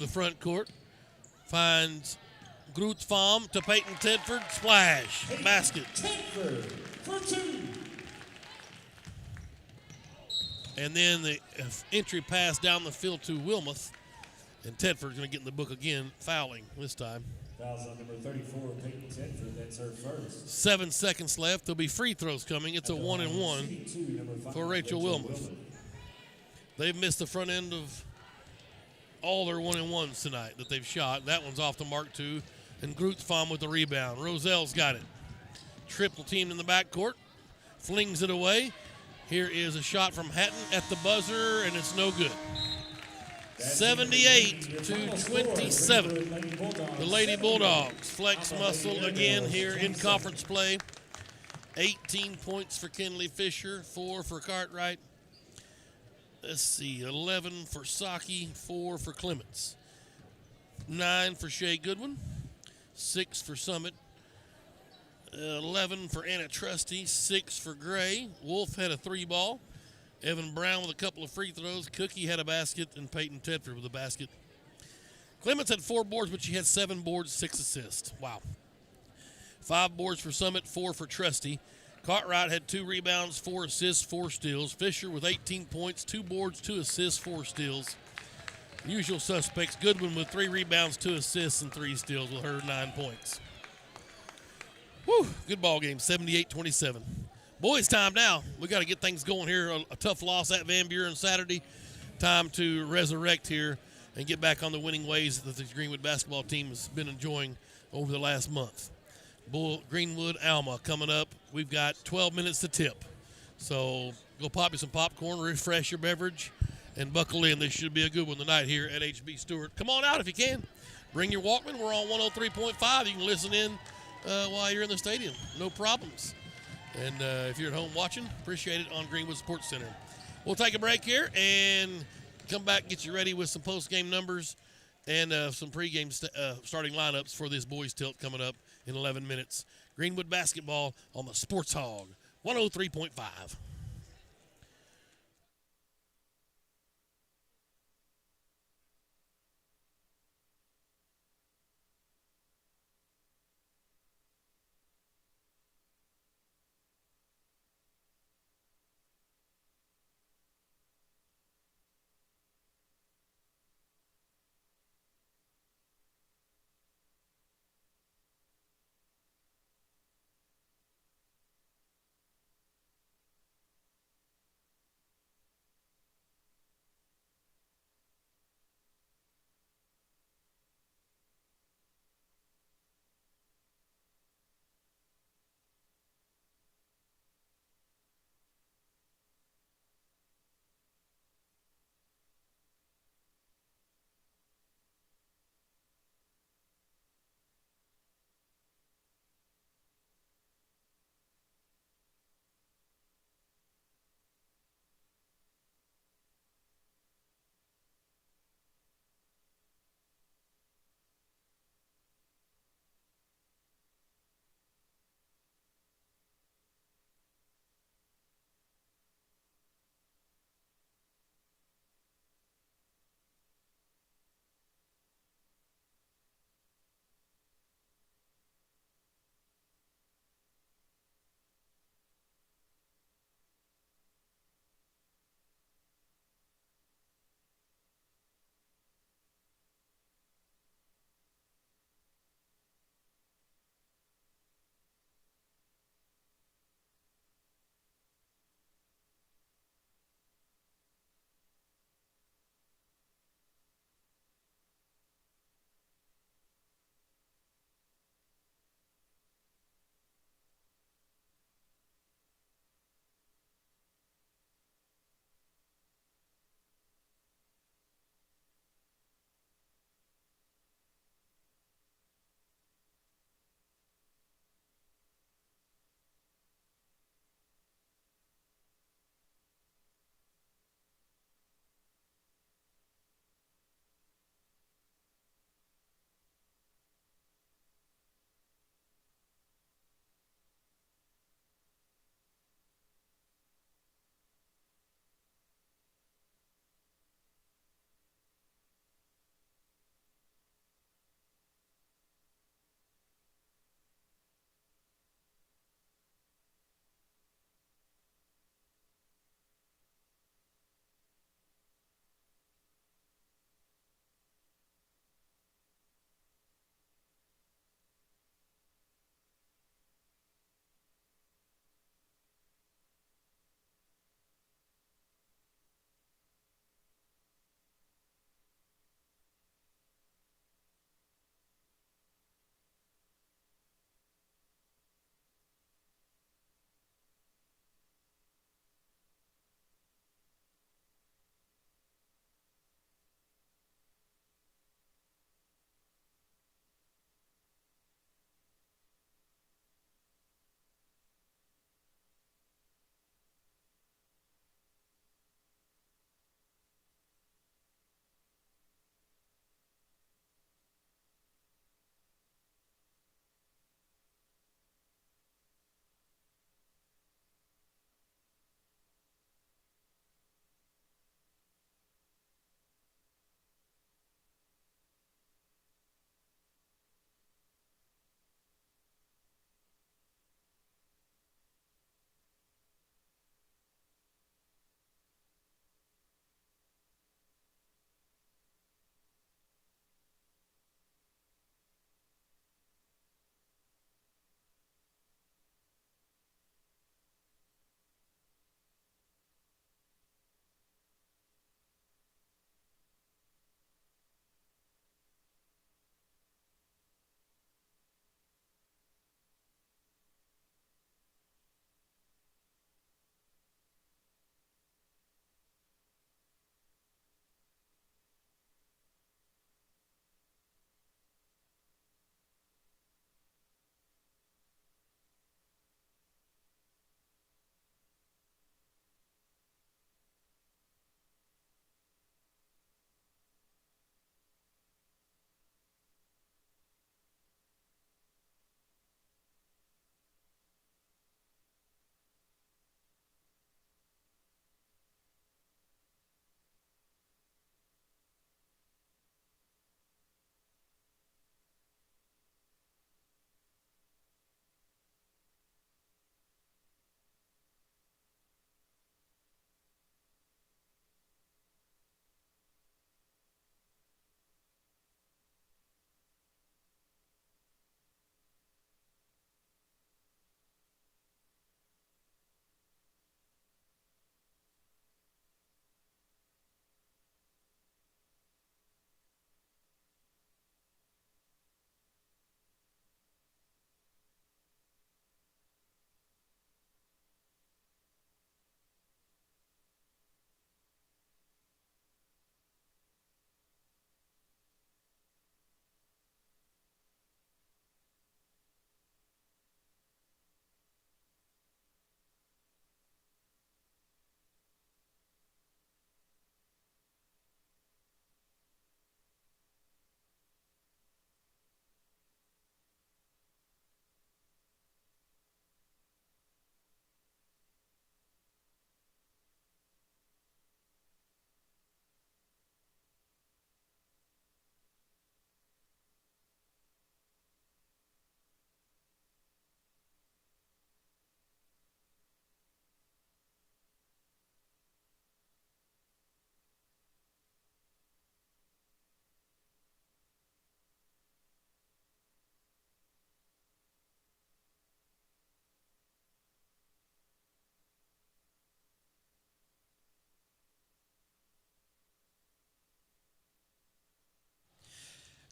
The front court finds Grutzbaum to Peyton Tedford. Splash. Basket. Tedford for two. And then the entry pass down the field to Wilmoth. And Tedford's going to get in the book again, fouling this time. Fouls on number 34, Peyton Tedford. That's her first. 7 seconds left. There'll be free throws coming. It's a 1-and-1 for Rachel Wilmoth. They've missed the front end of all their 1-and-1s tonight that they've shot. That one's off the mark, too. And Grutzbaum with the rebound. Roselle's got it. Triple teamed in the backcourt. Flings it away. Here is a shot from Hatton at the buzzer, and it's no good. 78 to 27. The Lady Bulldogs flex muscle again here in conference play. 18 points for Kinley Fisher, 4 for Cartwright. Let's see, 11 for Saki, 4 for Clements. 9 for Shea Goodwin, 6 for Summit. 11 for Anna Trusty, 6 for Gray. Wolf had a 3-ball. Evan Brown with a couple of free throws. Cookie had a basket, and Peyton Tedford with a basket. Clements had 4 boards, but she had 7 boards, 6 assists. Wow. 5 boards for Summit, 4 for Trusty. Cartwright had 2 rebounds, 4 assists, 4 steals. Fisher with 18 points, 2 boards, 2 assists, 4 steals. Usual suspects, Goodwin with 3 rebounds, 2 assists, and 3 steals with her 9 points. Whew, good ball game, 78-27. Boys time now. We got to get things going here. A tough loss at Van Buren Saturday. Time to resurrect here and get back on the winning ways that the Greenwood basketball team has been enjoying over the last month. Greenwood, Alma coming up. We've got 12 minutes to tip. So go pop you some popcorn, refresh your beverage, and buckle in. This should be a good one tonight here at HB Stewart. Come on out if you can. Bring your Walkman. We're on 103.5. You can listen in while you're in the stadium. No problems. And if you're at home watching, appreciate it on Greenwood Sports Center. We'll take a break here and come back and get you ready with some post-game numbers and some pre-game starting lineups for this boys tilt coming up in 11 minutes. Greenwood basketball on the Sports Hog, 103.5.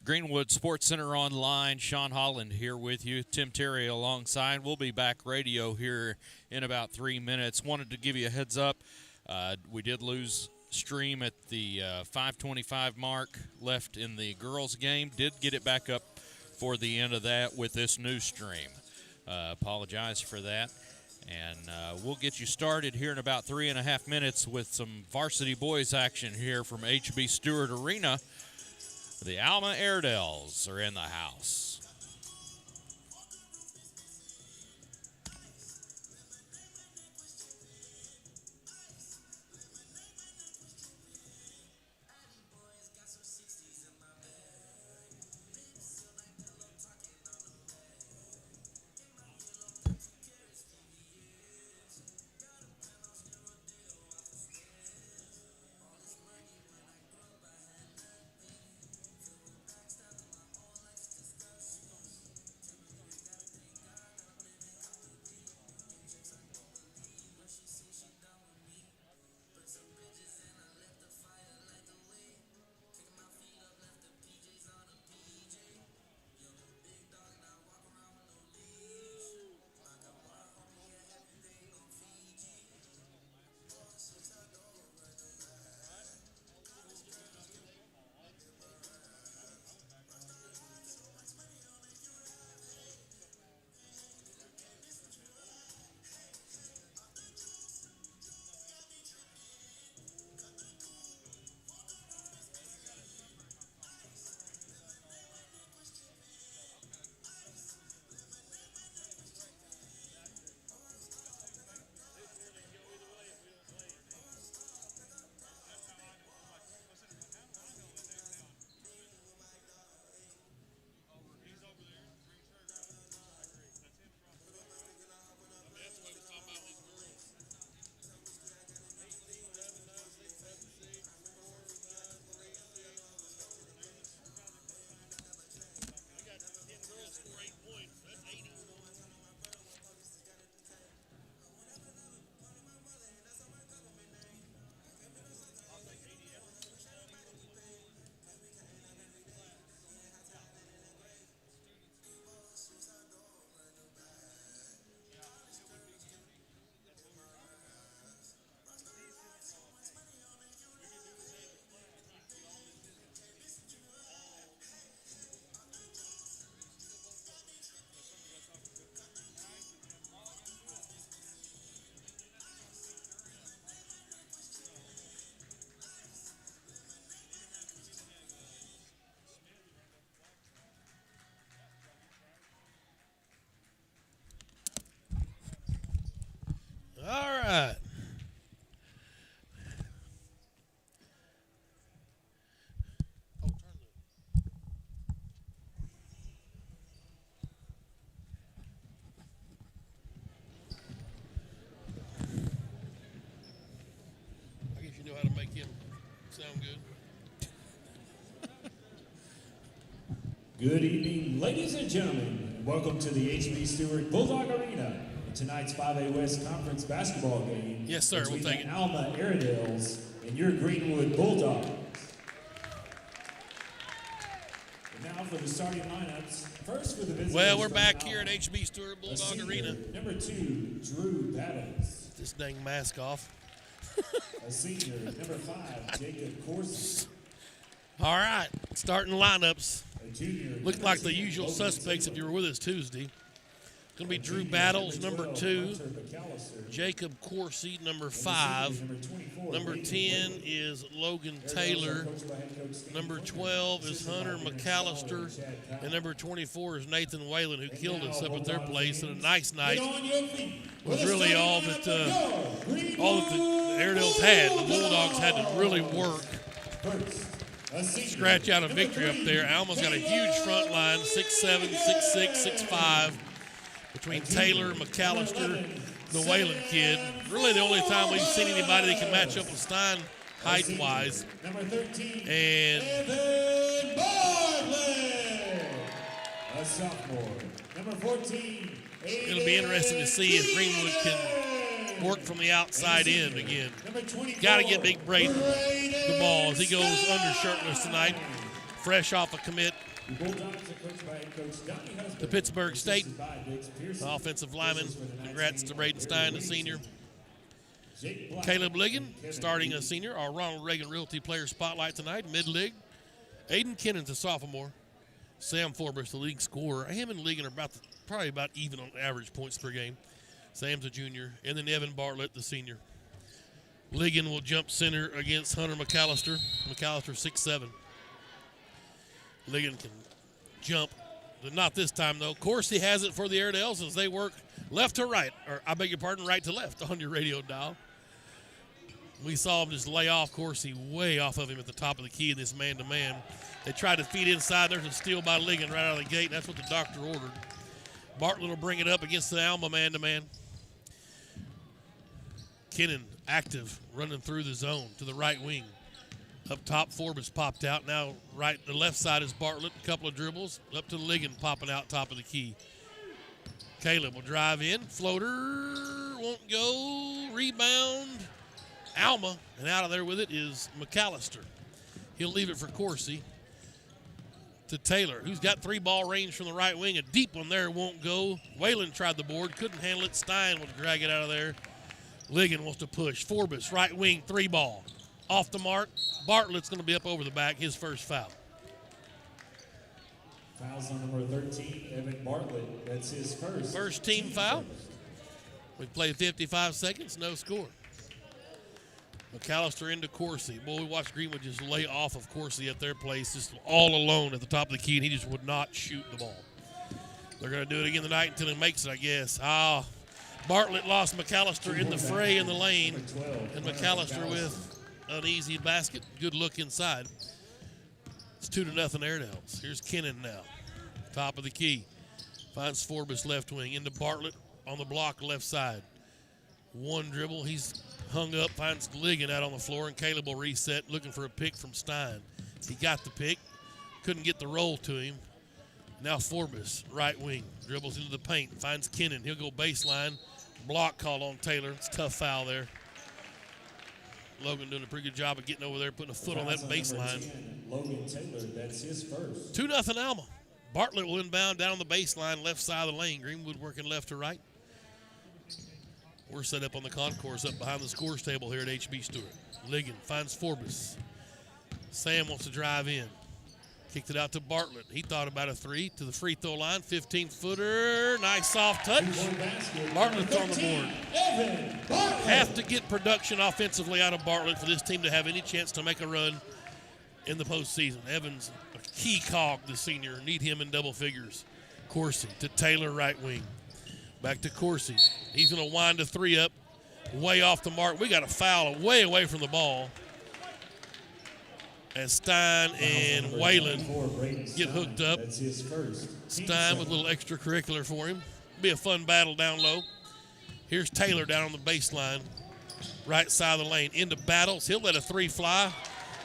Greenwood Sports Center Online. Sean Holland here with you. Tim Terry alongside. We'll be back radio here in about 3 minutes. Wanted to give you a heads up. We did lose stream at the 5:25 mark left in the girls game. Did get it back up for the end of that with this new stream. Apologize for that. And we'll get you started here in about 3.5 minutes with some varsity boys action here from HB Stewart Arena. The Alma Airedales are in the house. All right. I guess you know how to make him sound good. Good evening, ladies and gentlemen. Welcome to the HB Stewart Bulldog Arena. Tonight's 5A West Conference basketball game. Yes, sir. We'll take it. Alma Airedales and your Greenwood Bulldogs. And now for the starting lineups. First for the visitors. Well, we're back here at HB Stewart Bulldog senior, Arena. Number 2, Drew Battles. This dang mask off. A senior, number 5, Jacob Corsi. All right, starting lineups. A junior. Look like the usual suspects if you were with us Tuesday. Going to be Drew Battles, number 2. Jacob Corsi, number 5. Number 10 is Logan Taylor. Number 12 is Hunter McAllister. And number 24 is Nathan Whalen, who killed us up at their place. And a nice night was really all that the Airedales had. The Bulldogs had to really work, scratch out a victory up there. Alma's got a huge front line, 6'7", 6'6", 6'5", between Taylor, McAllister, the Whalen kid. Really the only time we've seen anybody that can match up with Stein height-wise. And a sophomore. Number 14. It'll be interesting to see if Greenwood can work from the outside in again. Got to get Big Braden the ball as he goes under shirtless tonight. fresh off a commit The Bulldogs are coached by head coach Donnie Husband. to Pittsburgh State. Assisted by Diggs Pearson. The offensive lineman. Officials for tonight's Congrats game to are Braden Stein, Eric the Williamson, senior. Jake Black, Caleb Ligon, and Kevin starting a Reed. senior. Our Ronald Reagan Realty Player Spotlight tonight, mid-league. Aiden Kinnon's a sophomore. Sam Forbes, the league scorer. Him and Ligon are probably about even on average points per game. Sam's a junior. And then Evan Bartlett, the senior. Ligon will jump center against Hunter McAllister. McAllister 6'7". Ligon can jump, but not this time, though. Coursey has it for the Airedales as they work left to right, or I beg your pardon, right to left on your radio dial. We saw him just lay off Coursey way off of him at the top of the key in this man-to-man. They tried to feed inside. There's a steal by Ligon right out of the gate. That's what the doctor ordered. Bartlett will bring it up against the Alma man-to-man. Kinnon active, running through the zone to the right wing. Up top, Forbes popped out. Now the left side is Bartlett. A couple of dribbles. Up to Ligon popping out top of the key. Caleb will drive in. Floater won't go. Rebound. Alma. And out of there with it is McAllister. He'll leave it for Coursey. To Taylor, who's got 3-ball range from the right wing. A deep one there won't go. Whalen tried the board. Couldn't handle it. Stein will drag it out of there. Ligon wants to push. Forbes, right wing, 3-ball. Off the mark. Bartlett's going to be up over the back. His first foul. Fouls on number 13, Evan Bartlett. That's his first. First team foul. We've played 55 seconds, no score. McAllister into Coursey. Boy, we watched Greenwood just lay off of Coursey at their place, just all alone at the top of the key, and he just would not shoot the ball. They're going to do it again tonight until he makes it, I guess. Bartlett lost McAllister in the fray in the lane, and McAllister with an easy basket. Good look inside. It's 2-0 Airedales. Here's Kinnon now. Top of the key. Finds Forbes left wing. Into Bartlett on the block left side. One dribble. He's hung up. Finds Ligon out on the floor, and Caleb will reset, looking for a pick from Stein. He got the pick. Couldn't get the roll to him. Now Forbes, right wing. Dribbles into the paint. Finds Kinnon. He'll go baseline. Block call on Taylor. It's a tough foul there. Logan doing a pretty good job of getting over there, putting a foot on that baseline. Logan Taylor, that's his first. 2-0 Alma. Bartlett will inbound down the baseline, left side of the lane. Greenwood working left to right. We're set up on the concourse up behind the scores table here at HB Stewart. Ligon finds Forbes. Sam wants to drive in. Kicked it out to Bartlett. He thought about a three to the free throw line. 15-footer. Nice soft touch. Bartlett's on the board. Have to get production offensively out of Bartlett for this team to have any chance to make a run in the postseason. Evans, a key cog, the senior. Need him in double figures. Coursey to Taylor, right wing. Back to Coursey. He's going to wind a three up. Way off the mark. We got a foul way away from the ball. As Stein and Whalen get hooked up. That's his first. Stein with a little extracurricular for him. Be a fun battle down low. Here's Taylor down on the baseline. Right side of the lane. Into Battles. He'll let a three fly.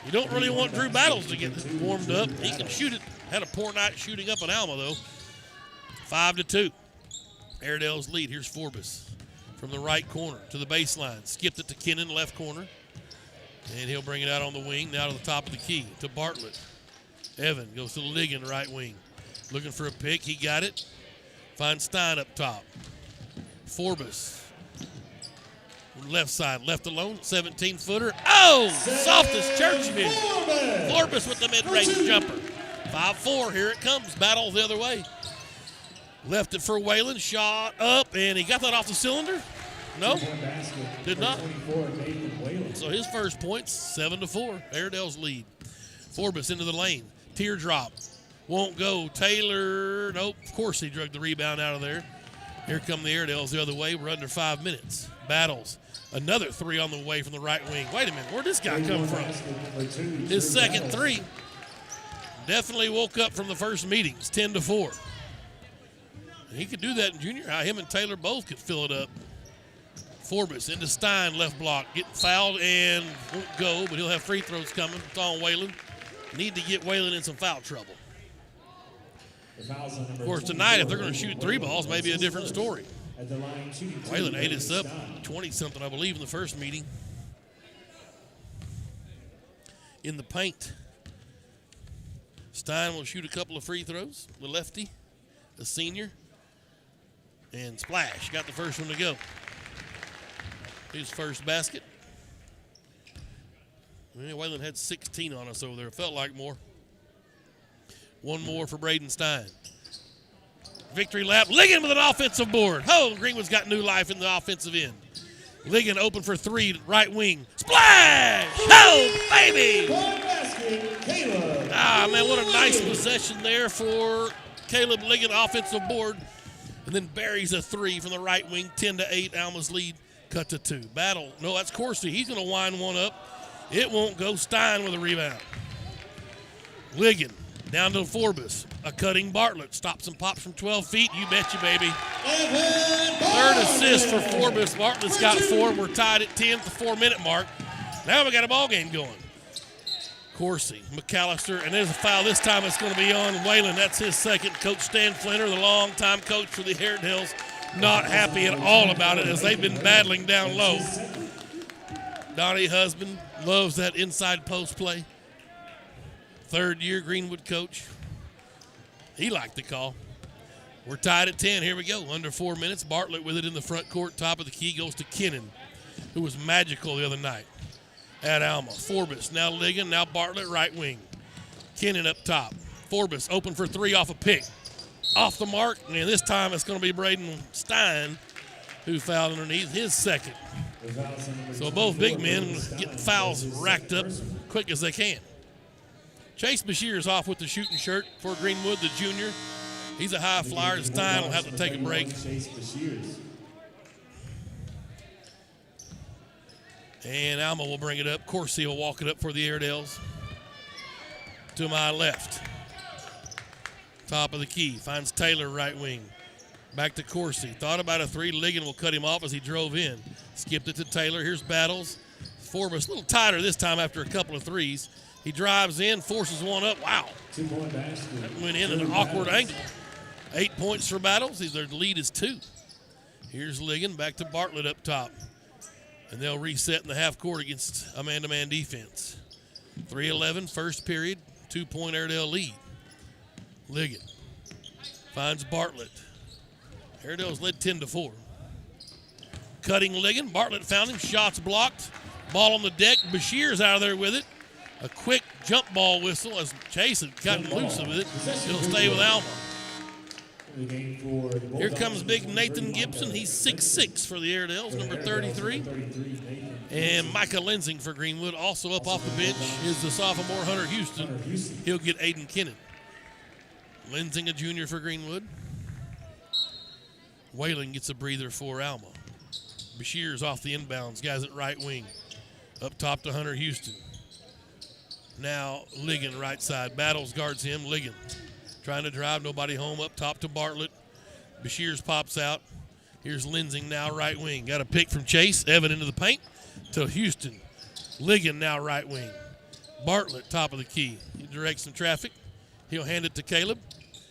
You don't really want Drew Battles to get warmed up. He can shoot it. Had a poor night shooting up in Alma, though. 5-2. Airedale's lead. Here's Forbes from the right corner to the baseline. Skipped it to Kinnon, left corner. And he'll bring it out on the wing, now to the top of the key, to Bartlett. Evan goes to Ligon, right wing. Looking for a pick. He got it. Finds Stein up top. Forbes. Left side, left alone. 17-footer. Oh! Soft as church mitt. Forbes with the mid-range jumper. 5-4. Here it comes. Battle the other way. Left it for Whalen. Shot up, and he got that off the cylinder. No, did not. So his first points, 7-4. Airedale's lead. Forbes into the lane. Teardrop. Won't go. Taylor. Nope. Of course he drug the rebound out of there. Here come the Airedales the other way. We're under 5 minutes. Battles. Another three on the way from the right wing. Wait a minute. Where'd this guy come from? His second three. Definitely woke up from the first meeting. It's 10-4. And he could do that in junior high. Him and Taylor both could fill it up. Forbes into Stein, left block. Getting fouled and won't go, but he'll have free throws coming. It's on Whalen. Need to get Whalen in some foul trouble. Of course, tonight, if they're going to shoot three balls, maybe a different story. Whalen ate us up 20-something, I believe, in the first meeting. In the paint. Stein will shoot a couple of free throws. The lefty, the senior. And splash, got the first one to go. His first basket. Wayland had 16 on us over there. Felt like more. One more for Braden Stein. Victory lap. Ligon with an offensive board. Oh, Greenwood's got new life in the offensive end. Ligon open for three, right wing. Splash! Oh, baby! Ah, man, what a nice possession there for Caleb Ligon, offensive board. And then buries a three from the right wing, 10-8, Alma's lead, cut to 2. Battle, no, that's Corsi. He's going to wind one up. It won't go. Stein with a rebound. Ligon down to Forbes. A cutting Bartlett. Stops and pops from 12 feet. You betcha, baby. Third assist for Forbes. Bartlett's got 4. We're tied at 10 at the 4-minute mark. Now we got a ball game going. Corsi, McAllister, and there's a foul. This time it's going to be on Wayland. That's his second. Coach Stan Flinter, the longtime coach for the Airedales, not happy at all about it as they've been battling down low. Donnie Husband loves that inside post play. Third-year Greenwood coach. He liked the call. We're tied at 10. Here we go. Under 4 minutes. Bartlett with it in the front court. Top of the key goes to Kennan, who was magical the other night at Alma. Forbes, now Ligon, now Bartlett, right wing. Kennan up top. Forbes open for three off a pick. Off the mark, and this time it's going to be Braden Stein who fouled underneath, his second. So both big men getting fouls racked up quick as they can. Chase Bashir's off with the shooting shirt for Greenwood, the junior. He's a high flyer. Stein will have to take a break. And Alma will bring it up. Corsi will walk it up for the Airedales. To my left. Top of the key. Finds Taylor right wing. Back to Corsi. Thought about a three. Ligon will cut him off as he drove in. Skipped it to Taylor. Here's Battles. Forbes a little tighter this time after a couple of threes. He drives in, forces one up. Wow. That went in at an awkward angle. 8 points for Battles. Their lead is 2. Here's Ligon back to Bartlett up top. And they'll reset in the half court against a man-to-man defense. 3:11, first period, 2-point Airedale lead. Ligon finds Bartlett. Airedale's led 10-4. Cutting Ligon. Bartlett found him. Shots blocked. Ball on the deck. Bashir's out of there with it. A quick jump ball whistle as Chase had gotten loose of it. He'll stay with Alma. Here comes big Nathan Gibson. He's 6'6" for the Airedales, number 33. And Micah Lensing for Greenwood. Also up off the bench is the sophomore Hunter Houston. He'll get Aiden Kennan. Lensing, a junior for Greenwood. Whalen gets a breather for Alma. Bashir's off the inbounds. Guys at right wing. Up top to Hunter Houston. Now Ligon right side. Battles guards him. Ligon trying to drive. Nobody home. Up top to Bartlett. Bashir's pops out. Here's Lensing now right wing. Got a pick from Chase. Evan into the paint to Houston. Ligon now right wing. Bartlett top of the key. He directs some traffic. He'll hand it to Caleb.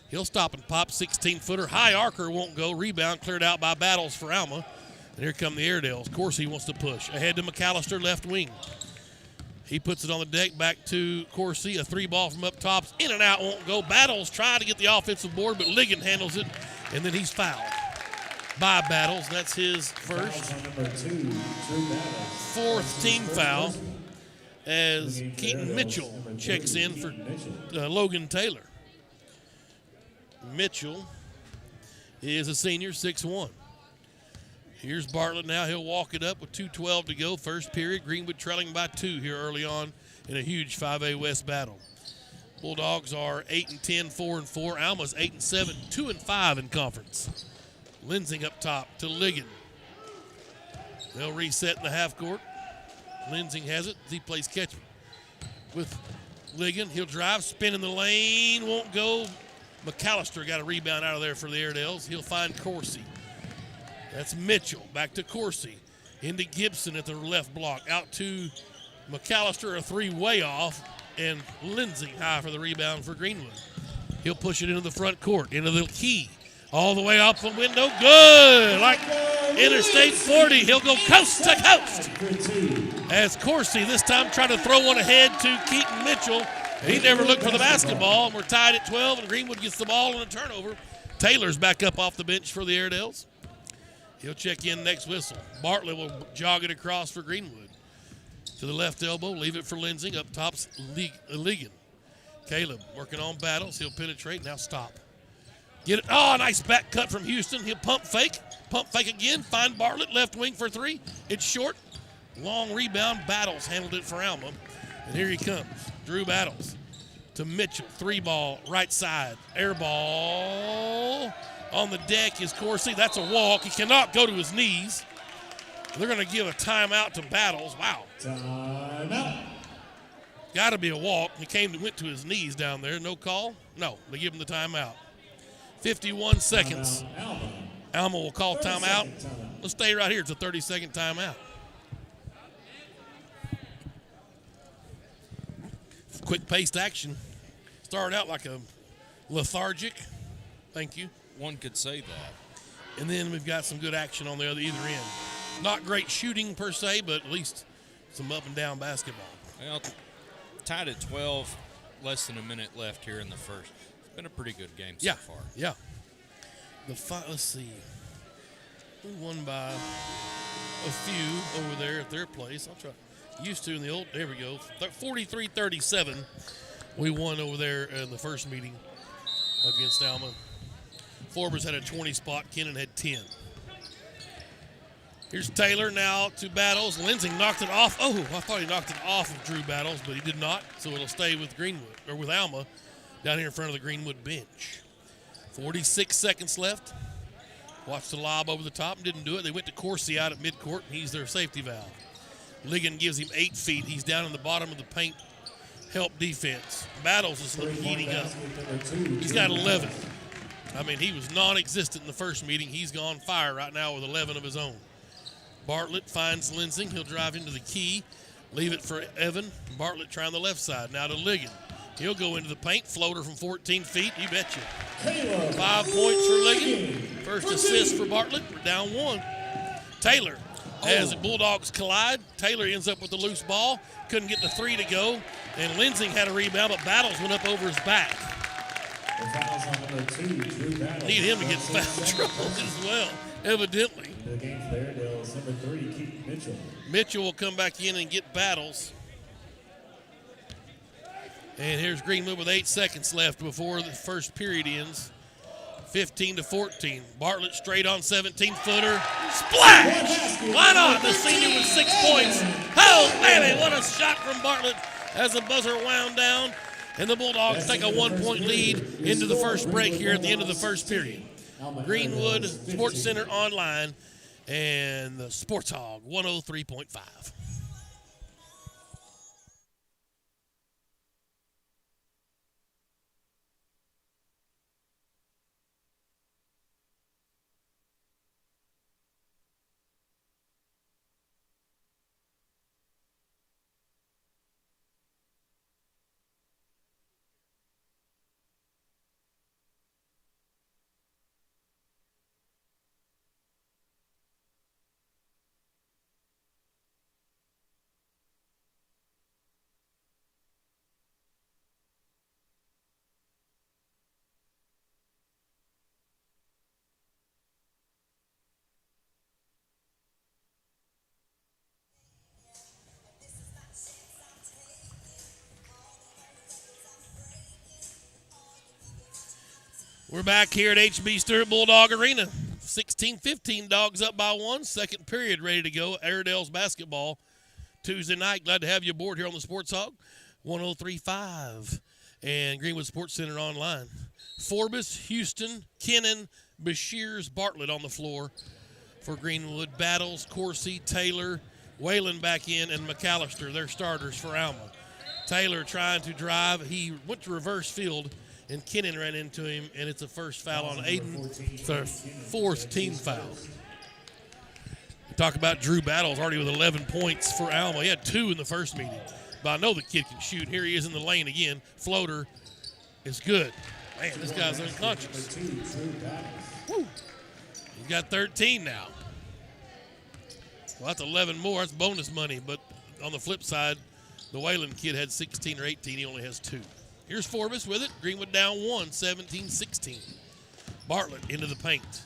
He'll stop and pop. 16-footer. High arcer won't go. Rebound cleared out by Battles for Alma. And here come the Airedales. Of course he wants to push. Ahead to McAllister, left wing. He puts it on the deck, back to Corsi. A three ball from up top. In and out, won't go. Battles try to get the offensive board, but Ligon handles it, and then he's fouled by Battles. That's his first. Fourth team foul as Keaton Mitchell checks in for Logan Taylor. Mitchell is a senior, 6'1". Here's Bartlett now. He'll walk it up with 2:12 to go. First period. Greenwood trailing by 2 here early on in a huge 5A West battle. Bulldogs are 8-10, 4-4. Alma's 8-7, 2-5 in conference. Lensing up top to Ligon. They'll reset in the half court. Lensing has it as he plays catch with Ligon. He'll drive, spin in the lane, won't go. McAllister got a rebound out of there for the Airedales. He'll find Corsi. That's Mitchell. Back to Corsi. Into Gibson at the left block. Out to McAllister, a three way off. And Lensing high for the rebound for Greenwood. He'll push it into the front court, into the key. All the way off the window. Good. Like Interstate 40. He'll go coast to coast. As Corsi this time trying to throw one ahead to Keaton Mitchell. And he never looked for the basketball, and we're tied at 12, and Greenwood gets the ball on a turnover. Taylor's back up off the bench for the Airedales. He'll check in next whistle. Bartlett will jog it across for Greenwood. To the left elbow, leave it for Lensing. Up top's Ligon. Caleb working on Battles. He'll penetrate. Now stop. Get it. Oh, nice back cut from Houston. He'll pump fake. Pump fake again. Find Bartlett. Left wing for three. It's short. Long rebound. Battles handled it for Alma. And here he comes. Drew Battles to Mitchell. 3-ball. Right side. Air ball. On the deck is Corsi. That's a walk. He cannot go to his knees. They're going to give a timeout to Battles. Wow. Timeout. Got to be a walk. He went to his knees down there. No call? No. They give him the timeout. 51 seconds. Alma will call timeout. Let's stay right here. It's a 30-second timeout. Quick-paced action. Started out like a lethargic. Thank you. One could say that. And then we've got some good action on the either end. Not great shooting per se, but at least some up and down basketball. Well, tied at 12, less than a minute left here in the first. It's been a pretty good game so far. Yeah. Let's see. We won by a few over there at their place. I'll try. Used to in the old. There we go. 43-37. We won over there in the first meeting against Alma. Forbes had a 20 spot. Kennan had 10. Here's Taylor now to Battles. Lensing knocked it off. Oh, I thought he knocked it off of Drew Battles, but he did not. So it'll stay with Greenwood, or with Alma, down here in front of the Greenwood bench. 46 seconds left. Watched the lob over the top and didn't do it. They went to Corsi out at midcourt, and he's their safety valve. Ligon gives him 8 feet. He's down in the bottom of the paint. Help defense. Battles is heating up. He's got 11. I mean, he was non-existent in the first meeting. He's gone fire right now with 11 of his own. Bartlett finds Lensing. He'll drive into the key. Leave it for Evan. Bartlett trying the left side. Now to Ligon. He'll go into the paint. Floater from 14 feet. You betcha. 5 points for Ligon. First assist for Bartlett. We're down 1. Taylor, as the Bulldogs collide, Taylor ends up with the loose ball. Couldn't get the 3 to go. And Lensing had a rebound, but Battles went up over his back. Need him to get foul trouble as well, evidently. The game for the Airedales, number 3, Keith Mitchell. Mitchell will come back in and get Battles. And here's Greenwood with 8 seconds left before the first period ends. 15-14. Bartlett straight on 17-footer. Splash! Why not? The senior with 6 points. Oh, baby, what a shot from Bartlett as the buzzer wound down. And the Bulldogs take a 1-point lead into the first break here at the end of the first period. Greenwood Sports Center online and the Sports Hog 103.5. We're back here at HB Stewart Bulldog Arena. 16-15, Dogs up by 1. Second period ready to go. Airedales basketball Tuesday night. Glad to have you aboard here on the Sports Hog 103.5 and Greenwood Sports Center online. Forbes, Houston, Kennan, Bashirs, Bartlett on the floor for Greenwood. Battles, Corsi, Taylor, Whalen back in, and McAllister, their starters for Alma. Taylor trying to drive. He went to reverse field, and Kennan ran into him, and it's a first foul on Aiden. It's our 4th team foul. We talk about Drew Battles already with 11 points for Alma. He had 2 in the first meeting, but I know the kid can shoot. Here he is in the lane again. Floater is good. Man, this guy's unconscious. Woo. He's got 13 now. Well, that's 11 more. That's bonus money, but on the flip side, The Wayland kid had 16 or 18. He only has 2. Here's Forbes with it. Greenwood down 1, 17-16. Bartlett into the paint.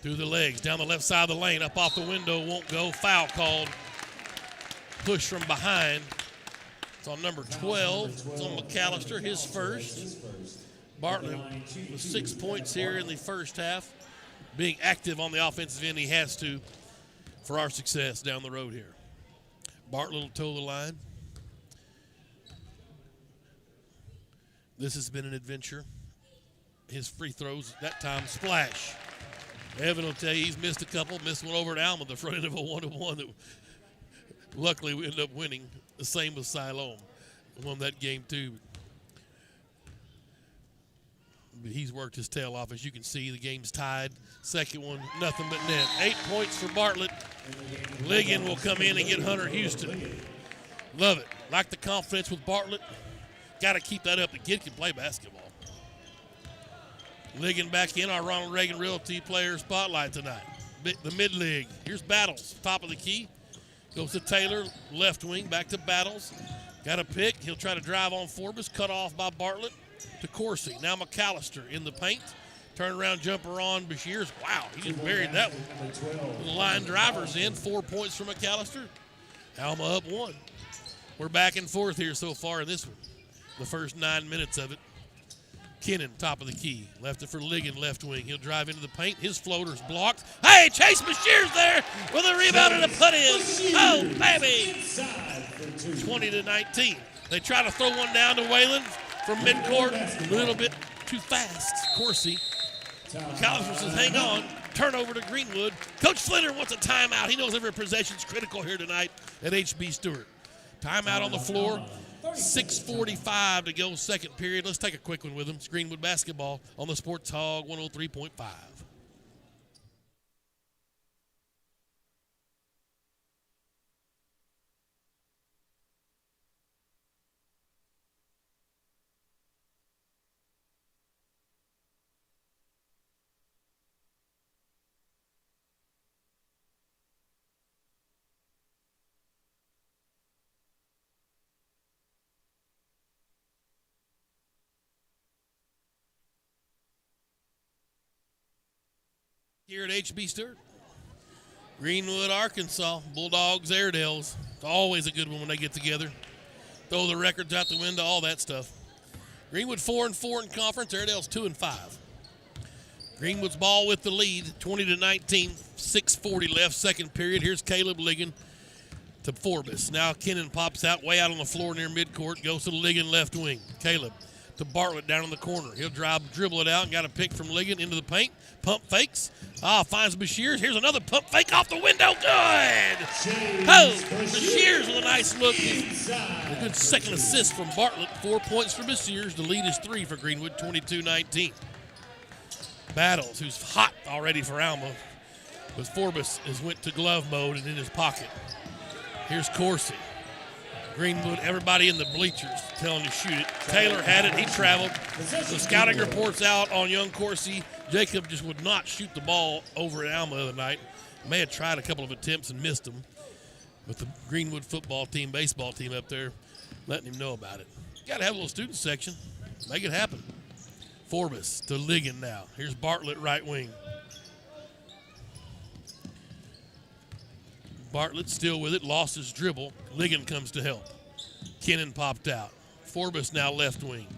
Through the legs, down the left side of the lane, up off the window, won't go. Foul called. Push from behind. It's on number 12. It's on McAllister, his first. Bartlett with 6 points here in the first half. Being active on the offensive end, he has to for our success down the road here. Bartlett will toe the line. This has been an adventure. His free throws, that time, splash. Evan will tell you he's missed a couple. Missed one over at Alma, the front end of a 1-1 that luckily we ended up winning. The same with Siloam. Won that game too. But he's worked his tail off. As you can see, the game's tied. Second one, nothing but net. 8 points for Bartlett. Ligon will come in and get Hunter Houston. Love it. Like the confidence with Bartlett. Got to keep that up. The kid can play basketball. Ligon back in our Ronald Reagan Realty player spotlight tonight. The mid-league. Here's Battles, top of the key. Goes to Taylor, left wing, back to Battles. Got a pick. He'll try to drive on Forbes, cut off by Bartlett to Coursey. Now McAllister in the paint. Turn around jumper on Bashirs. Wow, he just buried that one. The line driver's in. 4 points for McAllister. Alma up 1. We're back and forth here so far in this one. The first 9 minutes of it. Kennan, top of the key. Left it for Ligon, left wing. He'll drive into the paint. His floater's blocked. Hey, Chase Bashirs there with a rebound and a put-in. Oh, baby. 20-19. They try to throw one down to Wayland from midcourt. A little bit too fast. Coursey. McAllister says, hang on. Turnover to Greenwood. Coach Flinner wants a timeout. He knows every possession's critical here tonight at HB Stewart. Timeout on the floor. 6:45 to go, second period. Let's take a quick one with them. It's Greenwood Basketball on the Sports Hog 103.5. Here at HB Stewart. Greenwood, Arkansas. Bulldogs, Airedales. It's always a good one when they get together. Throw the records out the window, all that stuff. Greenwood 4-4 in conference. Airedales 2-5. Greenwood's ball with the lead, 20-19. 6:40 left, second period. Here's Caleb Ligon to Forbes. Now Kennan pops out way out on the floor near midcourt. Goes to Ligon left wing. Caleb to Bartlett down in the corner. He'll dribble it out and got a pick from Ligon into the paint. Pump fakes. Finds Bashirs. Here's another pump fake off the window. Good! Oh, Bashirs with a nice look. A good second assist from Bartlett. 4 points for Bashirs. The lead is 3 for Greenwood, 22-19. Battles, who's hot already for Alma, but Forbes has went to glove mode and in his pocket. Here's Coursey. Greenwood, everybody in the bleachers telling him to shoot it. Taylor had it. He traveled. The scouting reports out on young Coursey. Jacob just would not shoot the ball over at Alma the other night. May have tried a couple of attempts and missed them. But the Greenwood football team, baseball team up there, letting him know about it. Got to have a little student section. Make it happen. Forbes to Ligon now. Here's Bartlett right wing. Bartlett still with it, lost his dribble. Ligon comes to help. Kennan popped out. Forbes now left wing.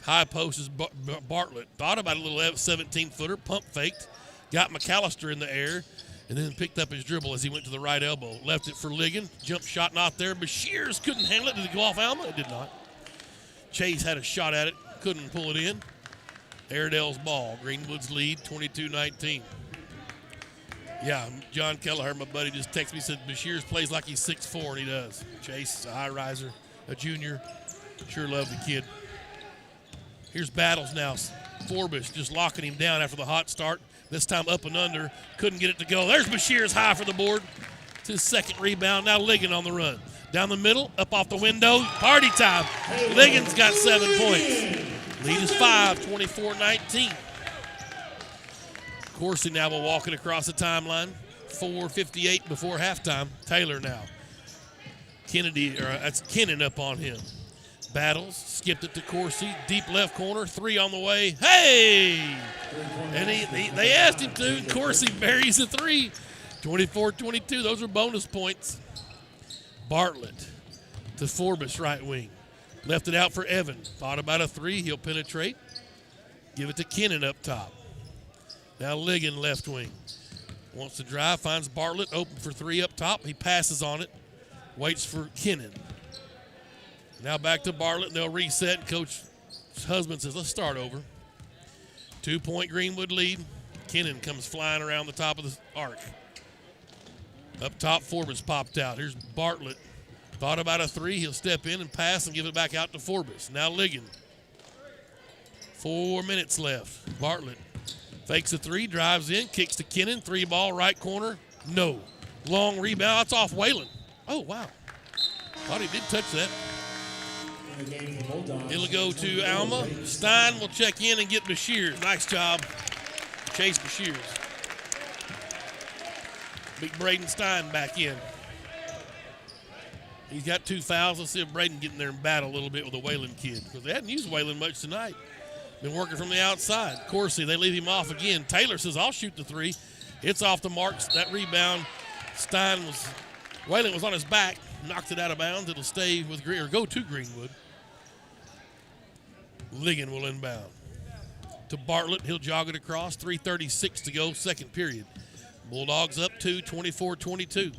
High post is Bartlett. Thought about a little 17-footer, pump faked. Got McAllister in the air, and then picked up his dribble as he went to the right elbow. Left it for Ligon. Jump shot not there. Bashirs couldn't handle it. Did it go off Alma? It did not. Chase had a shot at it. Couldn't pull it in. Airedale's ball. Greenwood's lead, 22-19. Yeah, John Kelleher, my buddy, just texted me, said Bashirs plays like he's 6'4", and he does. Chase is a high riser, a junior. Sure love the kid. Here's Battles now. Forbes just locking him down after the hot start. This time up and under. Couldn't get it to go. There's Bashirs high for the board. It's his second rebound. Now Ligon on the run. Down the middle, up off the window. Party time. Ligon's got 7 points. Lead is 5, 24-19. Coursey now will walk it across the timeline. 4:58 before halftime. Taylor now. That's Kennan up on him. Battles, skipped it to Coursey, deep left corner, 3 on the way. Hey! And they asked him to, and Coursey buries a 3. 24-22, those are bonus points. Bartlett to Forbes, right wing. Left it out for Evan. Thought about a 3, he'll penetrate. Give it to Kennan up top. Now Ligon, left wing. Wants to drive, finds Bartlett open for 3 up top. He passes on it, waits for Kennan. Now back to Bartlett, and they'll reset. Coach's husband says, let's start over. 2-point Greenwood lead. Kennan comes flying around the top of the arc. Up top, Forbes popped out. Here's Bartlett. Thought about a 3. He'll step in and pass and give it back out to Forbes. Now Ligon. 4 minutes left. Bartlett fakes a 3, drives in, kicks to Kennan. 3 ball, right corner. No. Long rebound. That's off Whalen. Oh, wow. Thought he did touch that. It'll go to Alma. Stein will check in and get Bashirs. Nice job, Chase Bashirs. Big Braden Stein back in. He's got 2 fouls. Let's see if Braden get in there and battle a little bit with the Whalen kid, because they hadn't used Whalen much tonight. Been working from the outside. Coursey, they leave him off again. Taylor says, I'll shoot the 3. It's off the marks. That rebound, Whalen was on his back, knocked it out of bounds. It'll stay with go to Greenwood. Ligon will inbound to Bartlett. He'll jog it across. 3:36 to go, second period. Bulldogs up 2, 24-22.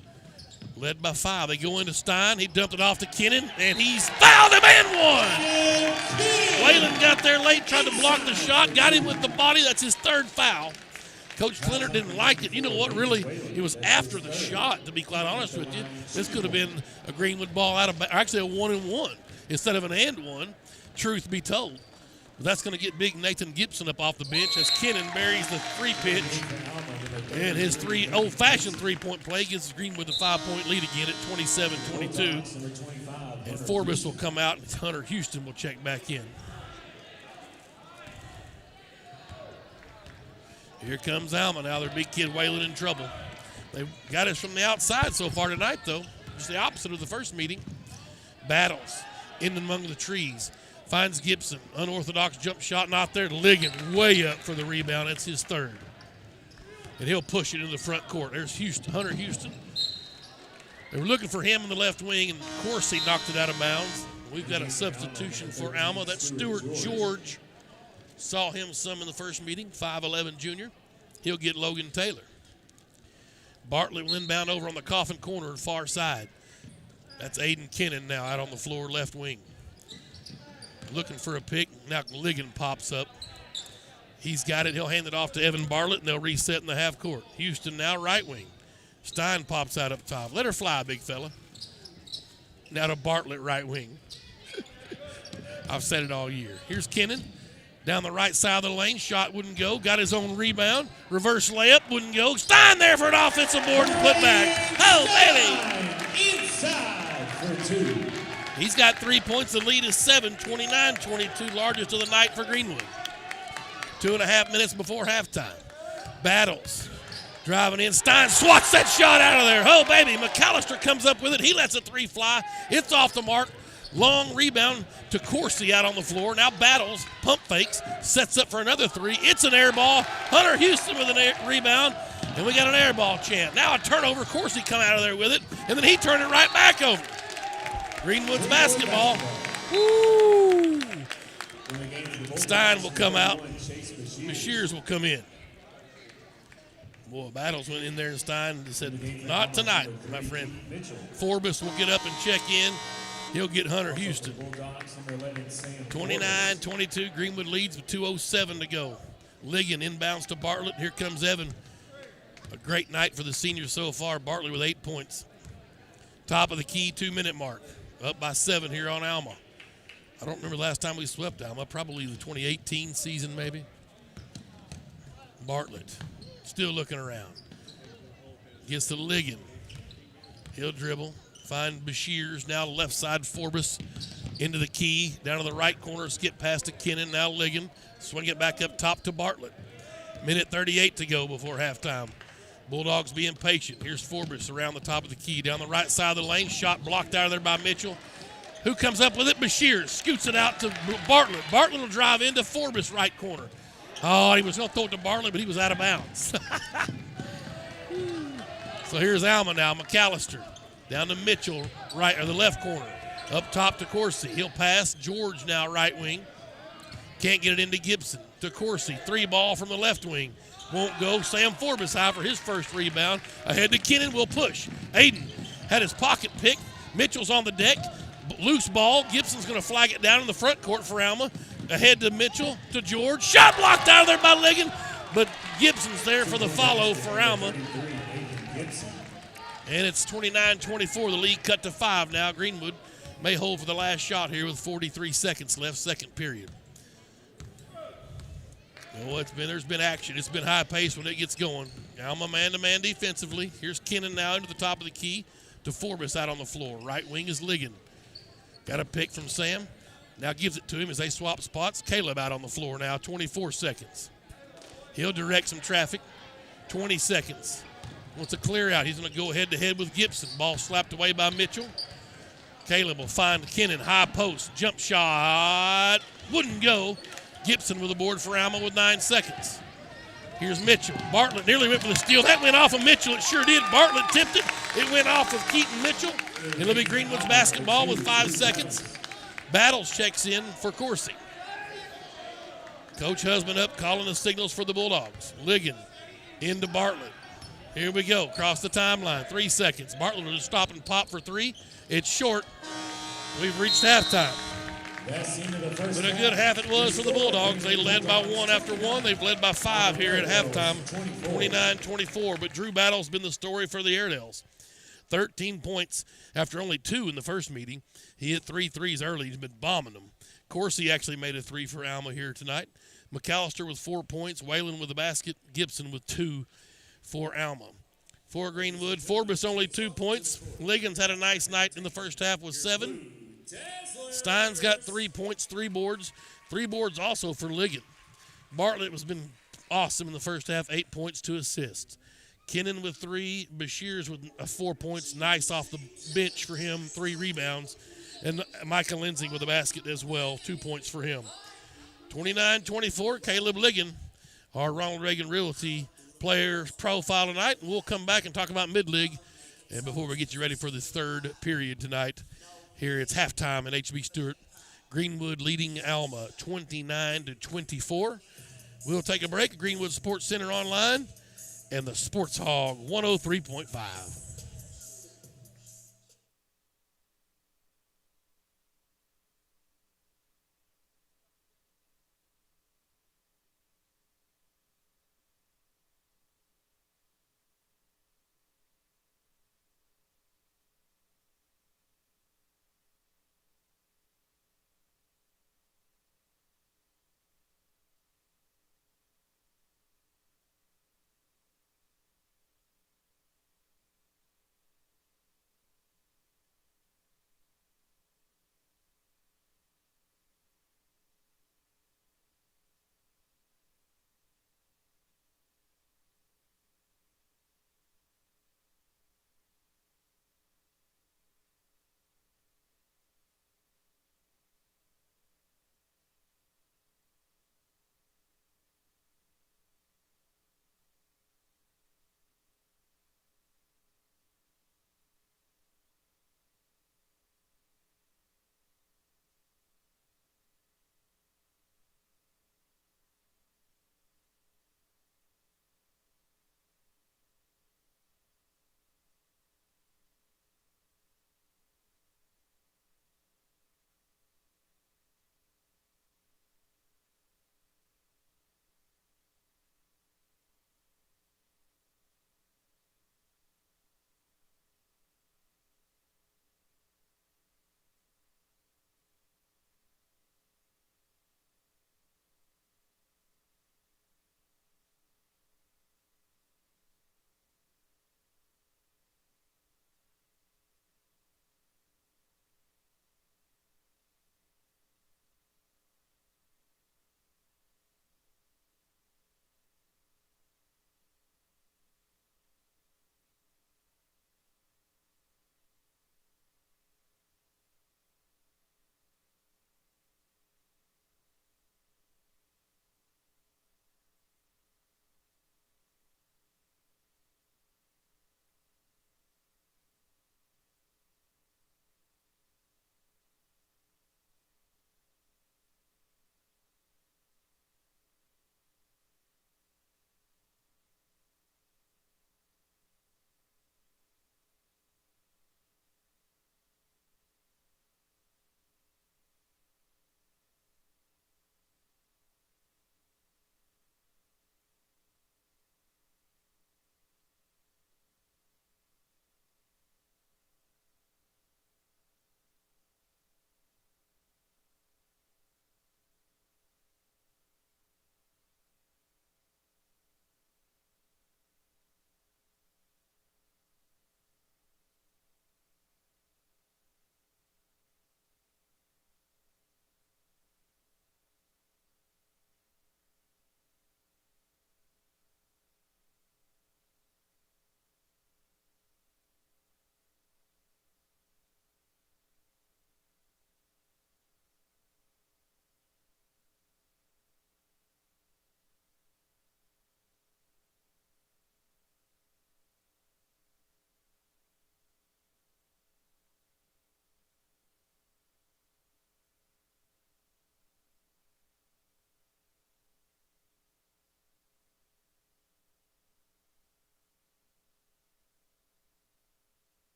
Led by 5. They go into Stein. He dumped it off to Kennan, and he's fouled him and 1. Whalen got there late, tried to block the shot, got him with the body. That's his 3rd foul. Coach Flinner didn't like it. You know what, really, it was after the shot, to be quite honest with you. This could have been a Greenwood ball actually a 1-and-1 instead of an and-1, truth be told. But that's going to get big Nathan Gibson up off the bench as Kennan buries the 3 pitch. And his old-fashioned 3-point play gives Greenwood the 5-point lead again at 27-22. And Forbes will come out, and Hunter Houston will check back in. Here comes Alma now. Their big kid Whalen in trouble. They got us from the outside so far tonight, though. Just the opposite of the first meeting. Battles in among the trees. Finds Gibson. Unorthodox jump shot not there. Ligon way up for the rebound. That's his 3rd. And he'll push it into the front court. There's Hunter Houston. They were looking for him in the left wing, and Coursey knocked it out of bounds. We've got a substitution for Alma. That's Stewart George. Saw him some in the first meeting, 5'11 junior. He'll get Logan Taylor. Bartlett will inbound over on the coffin corner, far side. That's Aiden Kennan now out on the floor, left wing. Looking for a pick. Now Ligon pops up. He's got it. He'll hand it off to Evan Bartlett, and they'll reset in the half court. Houston now right wing. Stein pops out up top. Let her fly, big fella. Now to Bartlett, right wing. I've said it all year. Here's Kennan. Down the right side of the lane. Shot wouldn't go. Got his own rebound. Reverse layup wouldn't go. Stein there for an offensive board and put back. Oh, baby. Inside for 2. He's got 3 points. The lead is 7, 29-22, largest of the night for Greenwood. 2.5 minutes before halftime. Battles. Driving in. Stein swats that shot out of there. Oh, baby. McAllister comes up with it. He lets a 3 fly. It's off the mark. Long rebound to Coursey out on the floor. Now Battles, pump fakes, sets up for another 3. It's an air ball. Hunter Houston with an rebound, and we got an air ball chant. Now a turnover. Coursey come out of there with it, and then he turned it right back over. Greenwood's basketball. Woo! Stein will come out. Bashirs will come in. Boy, Battles went in there, and Stein said, not tonight, my friend. Forbes will get up and check in. He'll get Hunter Houston. 29-22. Greenwood leads with 2:07 to go. Ligon inbounds to Bartlett. Here comes Evan. A great night for the seniors so far. Bartlett with 8 points. Top of the key, 2-minute mark. Up by 7 here on Alma. I don't remember the last time we swept Alma. Probably the 2018 season, maybe. Bartlett still looking around. Gets to Ligon. He'll dribble. Find Bashirs. Now left side, Forbes into the key. Down to the right corner, skip past to Kennan. Now Ligon. Swing it back up top to Bartlett. Minute 38 to go before halftime. Bulldogs being patient. Here's Forbes around the top of the key. Down the right side of the lane. Shot blocked out of there by Mitchell. Who comes up with it? Bashir scoots it out to Bartlett. Bartlett will drive into Forbes' right corner. Oh, he was going to throw it to Bartlett, but he was out of bounds. So here's Alma now. McAllister down to Mitchell, right or the left corner. Up top to Coursey. He'll pass. George now right wing. Can't get it into Gibson. To Coursey. 3 ball from the left wing. Won't go. Sam Forbes high for his first rebound. Ahead to Kennan. Will push. Aiden had his pocket picked. Mitchell's on the deck. Loose ball. Gibson's going to flag it down in the front court for Alma. Ahead to Mitchell. To George. Shot blocked out of there by Ligon. But Gibson's there for the follow for Alma. And it's 29-24. The lead cut to 5 now. Greenwood may hold for the last shot here with 43 seconds left, second period. Oh, there's been action. It's been high pace when it gets going. Alma man-to-man defensively. Here's Kennan now into the top of the key to Forbes out on the floor. Right wing is Ligon. Got a pick from Sam. Now gives it to him as they swap spots. Caleb out on the floor now, 24 seconds. He'll direct some traffic. 20 seconds. Wants a clear out. He's going to go head-to-head with Gibson. Ball slapped away by Mitchell. Caleb will find Kennan. High post. Jump shot. Wouldn't go. Gibson with the board for Alma with 9 seconds. Here's Mitchell. Bartlett nearly went for the steal. That went off of Mitchell. It sure did. Bartlett tipped it. It went off of Keaton Mitchell. It'll be Greenwood's basketball with 5 seconds. Battles checks in for Coursey. Coach Husband up calling the signals for the Bulldogs. Ligon into Bartlett. Here we go. Across the timeline. 3 seconds. Bartlett will just stop and pop for 3. It's short. We've reached halftime. But a good half it was for the Bulldogs. They led by 1 after 1. They've led by 5 here at halftime, 29-24. But Drew Battle's been the story for the Airedales. 13 points after only 2 in the first meeting. He hit 3 threes early. He's been bombing them. Coursey actually made a 3 for Alma here tonight. McAllister with 4 points. Whalen with a basket. Gibson with 2 for Alma. For Greenwood, Forbes only 2 points. Ligon's had a nice night in the first half with 7. Stein's got 3 points, 3 boards. 3 boards also for Ligon. Bartlett has been awesome in the first half, 8 points, 2 assists. Kennan with 3, Bashir's with 4 points, nice off the bench for him, 3 rebounds. And Micah Lindsay with a basket as well, 2 points for him. 29-24, Caleb Ligon, our Ronald Reagan Realty player profile tonight. And we'll come back and talk about mid-league. And before we get you ready for the third period tonight, here it's halftime at HB Stewart. Greenwood leading Alma 29-24. We'll take a break at Greenwood Sports Center online and the Sports Hog 103.5.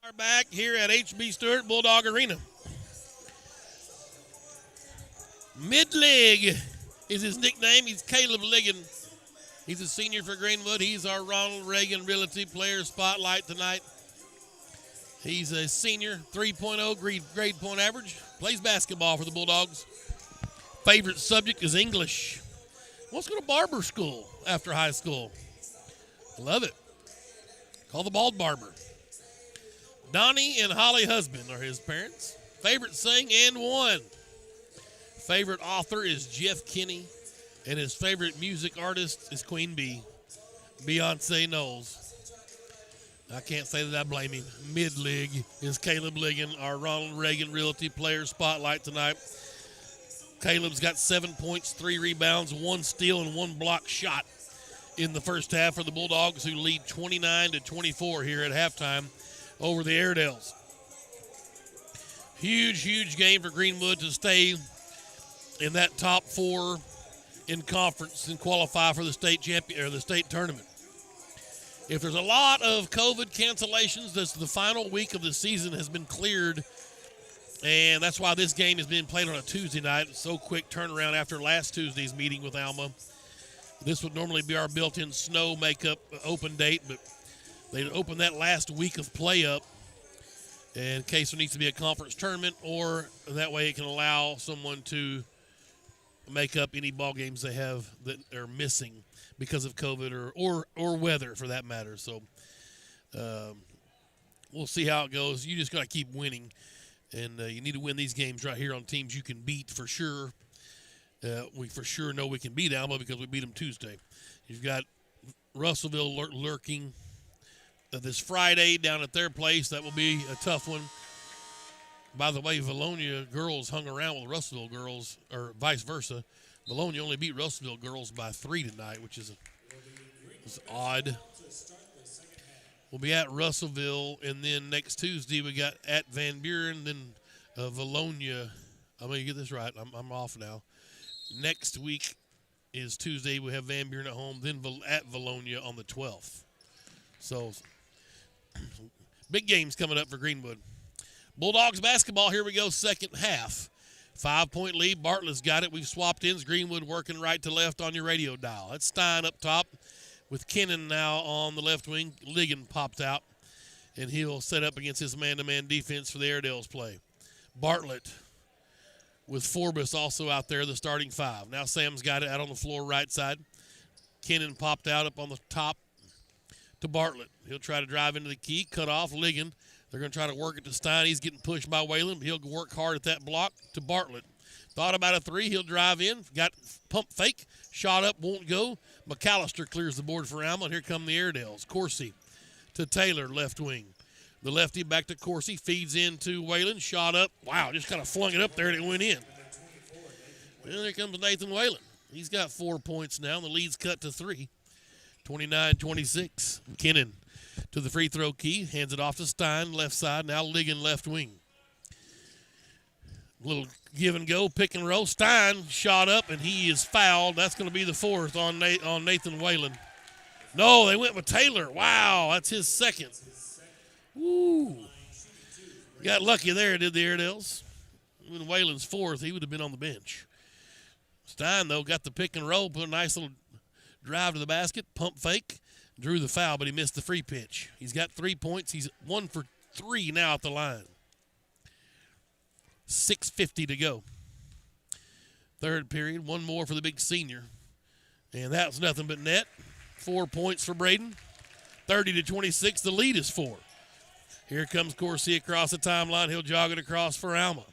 Are back here at HB Stewart Bulldog Arena. Mid-leg is his nickname. He's Caleb Ligon. He's a senior for Greenwood. He's our Ronald Reagan Realty Player Spotlight tonight. He's a senior, 3.0 grade point average. Plays basketball for the Bulldogs. Favorite subject is English. Wants to go to barber school after high school. Love it. Call the bald barber. Donnie and Holly Husband are his parents. Favorite sing and one. Favorite author is Jeff Kinney. And his favorite music artist is Queen Bee. Beyonce Knowles. I can't say that I blame him. Mid-league is Caleb Ligon, our Ronald Reagan Realty Player Spotlight tonight. Caleb's got 7 points, 3 rebounds, 1 steal, and 1 block shot in the first half for the Bulldogs, who lead 29-24 here at halftime over the Airedales. Huge game for Greenwood to stay in that top 4 in conference and qualify for the state champion or the state tournament. If there's a lot of COVID cancellations, the final week of the season has been cleared, and that's why this game is being played on a Tuesday night. So quick turnaround after last Tuesday's meeting with Alma. This would normally be our built-in snow makeup open date, but they opened that last week of play up in case there needs to be a conference tournament, or that way it can allow someone to make up any ball games they have that are missing because of COVID or weather, for that matter. So we'll see how it goes. You just got to keep winning, and you need to win these games right here on teams you can beat for sure. We for sure know we can beat Alma because we beat them Tuesday. You've got Russellville lurking this Friday down at their place. That will be a tough one. By the way, Valonia girls hung around with Russellville girls, or vice versa. Valonia only beat Russellville girls by 3 tonight, which is odd. We'll be at Russellville, and then next Tuesday we got at Van Buren, then Valonia. I'm going to get this right. I'm off now. Next week is Tuesday. We have Van Buren at home, then at Valonia on the 12th. So, big games coming up for Greenwood. Bulldogs basketball, here we go, second half. 5-point lead. Bartlett's got it. We've swapped ends. Greenwood working right to left on your radio dial. That's Stein up top with Kennan now on the left wing. Ligon popped out, and he'll set up against his man-to-man defense for the Airedales play. Bartlett with Forbes also out there, the starting 5. Now Sam's got it out on the floor right side. Kennan popped out up on the top to Bartlett. He'll try to drive into the key, cut off Ligon. They're going to try to work it to Stein. He's getting pushed by Whalen. He'll work hard at that block to Bartlett. Thought about a 3. He'll drive in. Got pump fake. Shot up. Won't go. McAllister clears the board for Alma. And here come the Airedales. Coursey to Taylor, left wing. The lefty back to Coursey. Feeds into Whalen. Shot up. Wow, just kind of flung it up there and it went in. Well, here comes Nathan Whalen. He's got 4 points now. The lead's cut to 3. 29-26. Kennan to the free throw key, hands it off to Stein, left side. Now Ligon, left wing. Little give and go, pick and roll. Stein shot up, and he is fouled. That's going to be the 4th on Nathan Whalen. No, they went with Taylor. Wow, that's his 2nd. Woo. Got lucky there, did the Airedales. When Whalen's 4th, he would have been on the bench. Stein, though, got the pick and roll, put a nice little drive to the basket, pump fake. Drew the foul, but he missed the free pitch. He's got 3 points. He's 1 for 3 now at the line. 6:50 to go. Third period, 1 more for the big senior. And that was nothing but net. 4 points for Braden. 30-26, the lead is 4. Here comes Coursey across the timeline. He'll jog it across for Alma.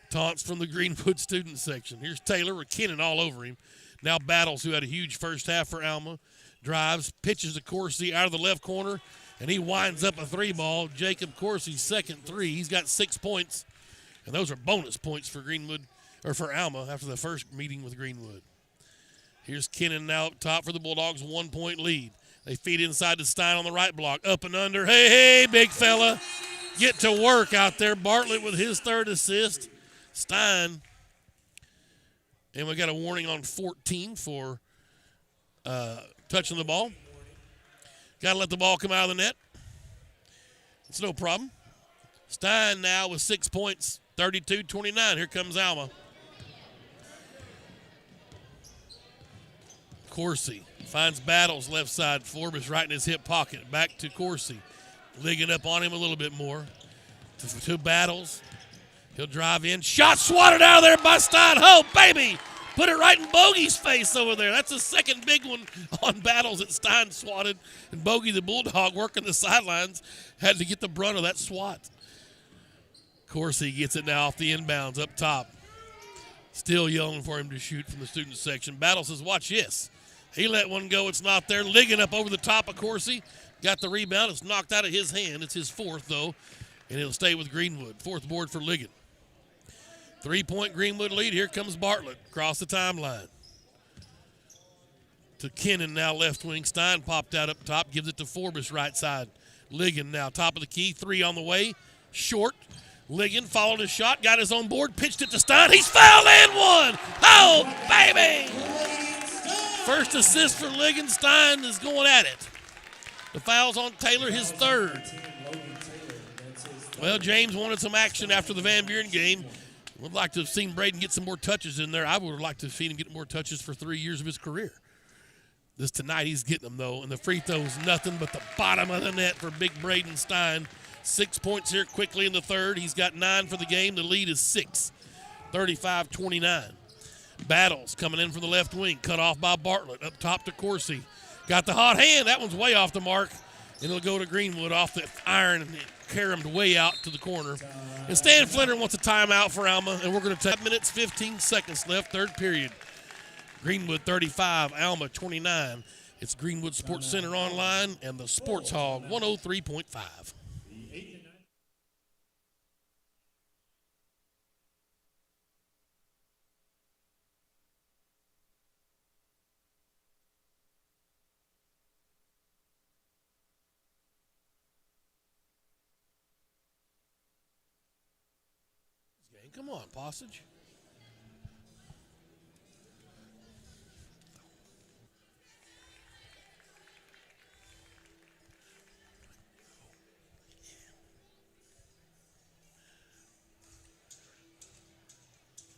Taunts from the Greenwood student section. Here's Taylor with Kennan all over him. Now Battles, who had a huge first half for Alma. Drives, pitches to Coursey out of the left corner, and he winds up a 3-ball. Jacob Coursey's 2nd 3. He's got 6 points, and those are bonus points for Greenwood, or for Alma after the first meeting with Greenwood. Here's Kennan now up top for the Bulldogs, 1-point lead. They feed inside to Stein on the right block, up and under. Hey, big fella. Get to work out there. Bartlett with his 3rd assist. Stein. And we got a warning on 14 for touching the ball. Got to let the ball come out of the net. It's no problem. Stein now with 6 points, 32-29. Here comes Alma. Coursey finds Battles left side. Forbes right in his hip pocket. Back to Coursey. Ligging up on him a little bit more. To Battles. He'll drive in. Shot swatted out of there by Stein. Oh, baby! Put it right in Bogey's face over there. That's the second big one on Battles that Stein swatted. And Bogey, the Bulldog, working the sidelines, had to get the brunt of that swat. Coursey gets it now off the inbounds up top. Still yelling for him to shoot from the student section. Battles says, watch this. He let one go. It's not there. Ligging up over the top of Coursey. Got the rebound. It's knocked out of his hand. It's his fourth, though, and he'll stay with Greenwood. Fourth board for Liggett. 3-point Greenwood lead. Here comes Bartlett across the timeline. To Kennan now left wing. Stein popped out up top. Gives it to Forbes right side. Liggin now top of the key. 3 on the way. Short. Liggin followed his shot. Got his own board. Pitched it to Stein. He's fouled and one. Oh, baby. First assist for Liggin. Stein is going at it. The foul's on Taylor, his third. Well, James wanted some action after the Van Buren game. Would like to have seen Braden get some more touches in there. I would have liked to have seen him get more touches for 3 years of his career. This tonight he's getting them, though, and the free throw's nothing but the bottom of the net for big Braden Stein. 6 points here quickly in the third. He's got 9 for the game. The lead is 6, 35-29. Battles coming in from the left wing, cut off by Bartlett. Up top to Coursey. Got the hot hand. That one's way off the mark, and it'll go to Greenwood off the iron and carry him way out to the corner. And Stan Flinter wants a timeout for Alma, and we're going to take 5 minutes, 15 seconds left, third period. Greenwood 35, Alma 29. It's Greenwood Sports Center online and the Sports Hog 103.5. Come on, Passage.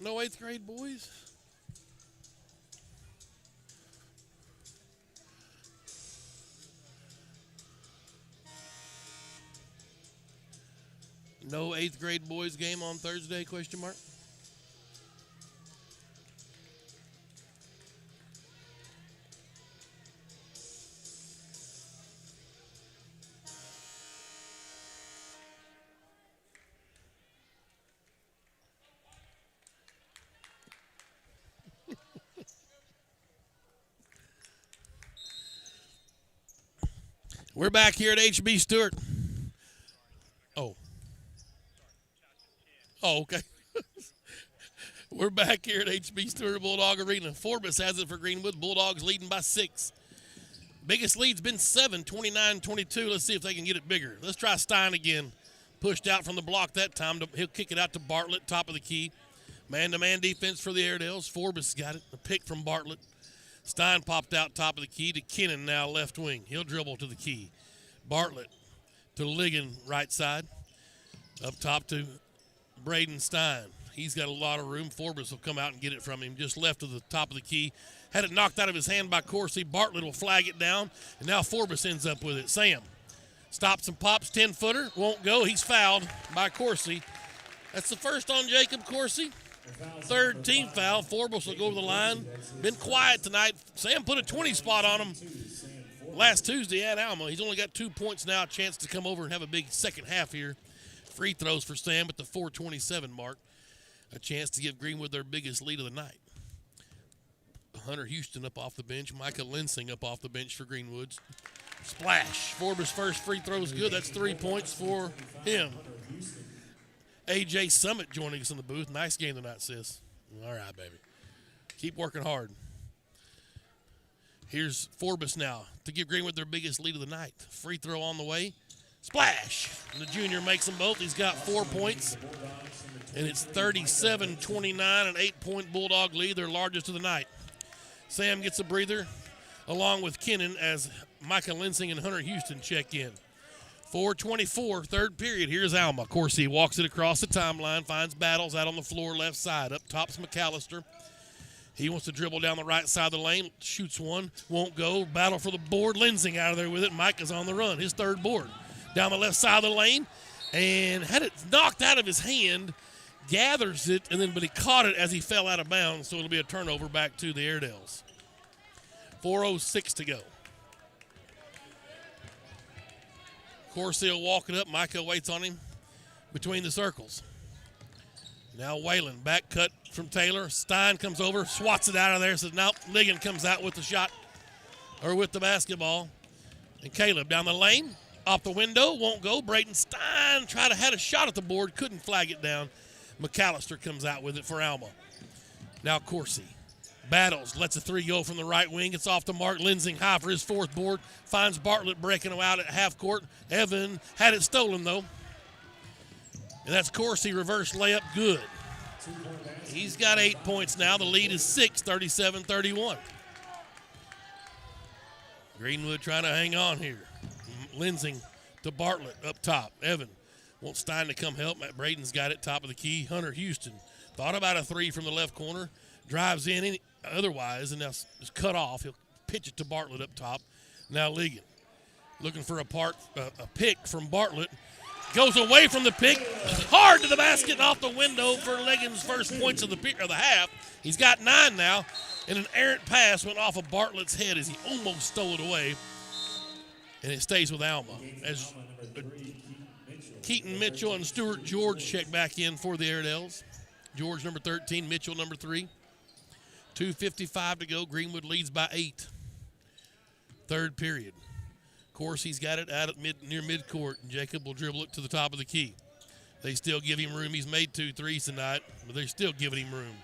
No 8th grade boys? No 8th grade boys game on Thursday, question mark? We're back here at HB Stewart. Oh, okay. We're back here at HB Stewart Bulldog Arena. Forbes has it for Greenwood. Bulldogs leading by 6. Biggest lead's been 7, 29-22. Let's see if they can get it bigger. Let's try Stein again. Pushed out from the block that time. He'll kick it out to Bartlett, top of the key. Man-to-man defense for the Airedales. Forbes got it. A pick from Bartlett. Stein popped out top of the key to Kennan now left wing. He'll dribble to the key. Bartlett to Liggin right side. Up top to Braden Stein. He's got a lot of room. Forbes will come out and get it from him. Just left of the top of the key. Had it knocked out of his hand by Coursey. Bartlett will flag it down, and now Forbes ends up with it. Sam stops and pops 10-footer. Won't go. He's fouled by Coursey. That's the first on Jacob Coursey. Third team foul. Forbes will go to the line. Been quiet tonight. Sam put a 20 spot on him last Tuesday at Alma. He's only got 2 points now. A chance to come over and have a big second half here. Free throws for Sam at the 4:27 mark. A chance to give Greenwood their biggest lead of the night. Hunter Houston up off the bench. Micah Lensing up off the bench for Greenwood. Splash. Forbes' first free throw is good. That's 3 points for him. A.J. Summit joining us in the booth. Nice game tonight, sis. All right, baby. Keep working hard. Here's Forbes now to give Greenwood their biggest lead of the night. Free throw on the way. Splash! And the junior makes them both. He's got 4 points. And it's 37-29, an 8-point Bulldog lead, their largest of the night. Sam gets a breather along with Kennan as Micah Lensing and Hunter Houston check in. 4:24, third period. Here's Alma. Corsi walks it across the timeline, finds Battles out on the floor left side. Up top's McAllister. He wants to dribble down the right side of the lane, shoots one, won't go. Battle for the board. Lensing out of there with it. Mike is on the run, his third board. Down the left side of the lane, and had it knocked out of his hand, gathers it, but he caught it as he fell out of bounds, so it'll be a turnover back to the Airedales. 4:06 to go. Corsi will walk it up. Micah waits on him between the circles. Now Whalen, back cut from Taylor. Stein comes over, swats it out of there, says, nope. Ligon comes out with the shot, or with the basketball. And Caleb down the lane, off the window, won't go. Braden Stein had a shot at the board, couldn't flag it down. McAllister comes out with it for Alma. Now Corsi. Battles, lets a three go from the right wing. It's off the mark. Lensing high for his fourth board. Finds Bartlett breaking him out at half court. Evan had it stolen, though. And that's Corsi reverse layup good. He's got 8 points now. The lead is 6, 37-31. Greenwood trying to hang on here. Lensing to Bartlett up top. Evan wants Stein to come help. Matt Braden's got it, top of the key. Hunter Houston thought about a three from the left corner. Drives in otherwise, and now it's cut off. He'll pitch it to Bartlett up top. Now Ligon looking for a pick from Bartlett. Goes away from the pick. Hard to the basket and off the window for Ligon's first points of the half. He's got 9 now, and an errant pass went off of Bartlett's head as he almost stole it away. And it stays with Alma. As Keaton Mitchell and Stewart George check back in for the Airedales. George number 13, Mitchell number 3. 2:55 to go. Greenwood leads by 8. Third period. Corsi's got it out at near midcourt, and Jacob will dribble it to the top of the key. They still give him room. He's made 2 threes tonight, but they're still giving him room.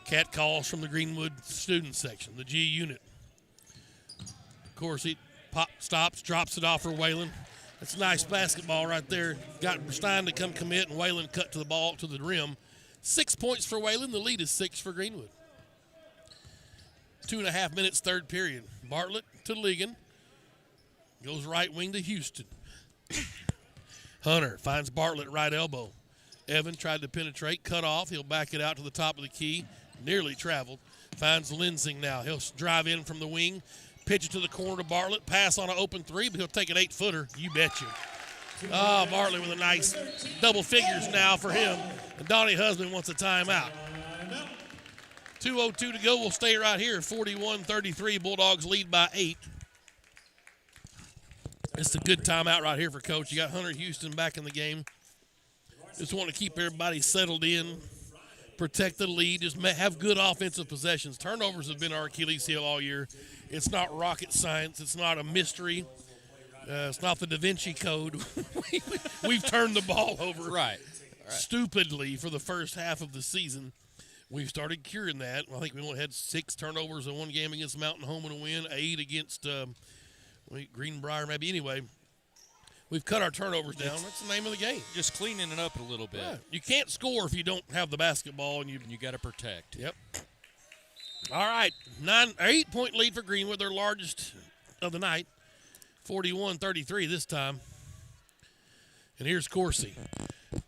Cat calls from the Greenwood student section, the G unit. Corsi stops, drops it off for Whalen. That's nice basketball right there. Got Stein to come commit, and Whalen cut to the ball to the rim. 6 points for Whalen. The lead is 6 for Greenwood. 2.5 minutes, third period. Bartlett to Ligon. Goes right wing to Houston. Hunter finds Bartlett right elbow. Evan tried to penetrate, cut off. He'll back it out to the top of the key. Nearly traveled. Finds Lensing now. He'll drive in from the wing. Pitch it to the corner to Bartlett. Pass on an open three, but he'll take an 8-footer. You betcha. Bartlett with a nice double figures now for him. And Donnie Husband wants a timeout. 2:02 to go. We'll stay right here. 41-33. Bulldogs lead by 8. It's a good timeout right here for Coach. You got Hunter Houston back in the game. Just want to keep everybody settled in, protect the lead, just have good offensive possessions. Turnovers have been our Achilles heel all year. It's not rocket science. It's not a mystery. It's not the Da Vinci Code. We've turned the ball over stupidly for the first half of the season. We've started curing that. I think we only had 6 turnovers in one game against Mountain Home and a win, 8 against Greenbrier maybe. Anyway, we've cut our turnovers down. That's the name of the game. Just cleaning it up a little bit. Yeah. You can't score if you don't have the basketball, and you got to protect. Yep. All right, 8-point lead for Greenwood, their largest of the night. 41-33 this time. And here's Corsi.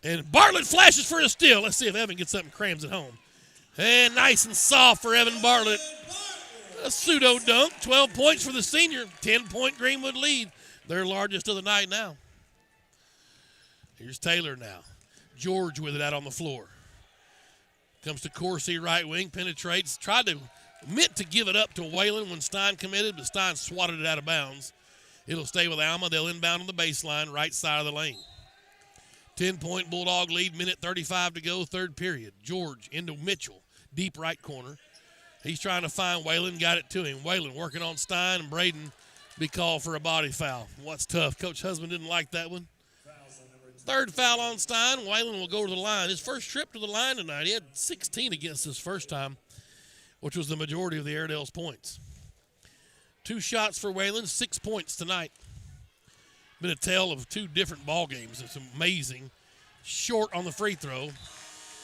And Bartlett flashes for a steal. Let's see if Evan gets up and crams it home. And nice and soft for Evan Bartlett. A pseudo dunk. 12 points for the senior. 10-point Greenwood lead. Their largest of the night now. Here's Taylor now. George with it out on the floor. Comes to Corsi, right wing, penetrates. Meant to give it up to Whalen when Stein committed, but Stein swatted it out of bounds. It'll stay with Alma. They'll inbound on the baseline, right side of the lane. 10-point Bulldog lead, minute 35 to go, third period. George into Mitchell, deep right corner. He's trying to find Whalen, got it to him. Whalen working on Stein, and Braden be called for a body foul. What's tough? Coach Husband didn't like that one. Third foul on Stein. Whalen will go to the line. His first trip to the line tonight. He had 16 against us first time, which was the majority of the Airedales' points. 2 shots for Whalen, 6 points tonight. Been a tale of 2 different ball games. It's amazing. Short on the free throw.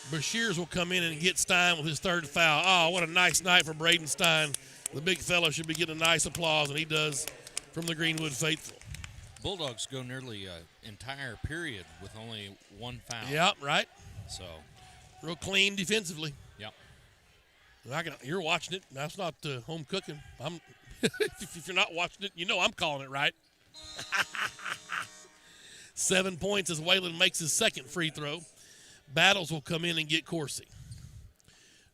Bashirs will come in and get Stein with his third foul. Oh, what a nice night for Braden Stein. The big fella should be getting a nice applause, and he does from the Greenwood faithful. Bulldogs go nearly an entire period with only one foul. Yeah, right. So, Real clean defensively. yep. You're watching it. That's not home cooking. If you're not watching it, you know I'm calling it right. 7 points as Waylon makes his second free throw. Battles will come in and get Coursey.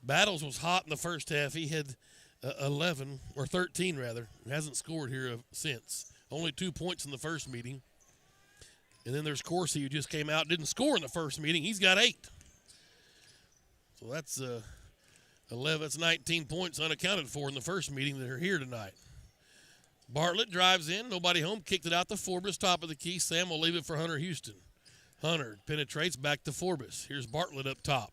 Battles was hot in the first half. He had 11, or 13 rather. He hasn't scored here since. Only 2 points in the first meeting. And then there's Coursey, who just came out, didn't score in the first meeting. He's got 8. So that's 11. That's 19 points unaccounted for in the first meeting that are here tonight. Bartlett drives in. Nobody home. Kicked it out to Forbes, top of the key. Sam will leave it for Hunter Houston. Hunter penetrates back to Forbes. Here's Bartlett up top.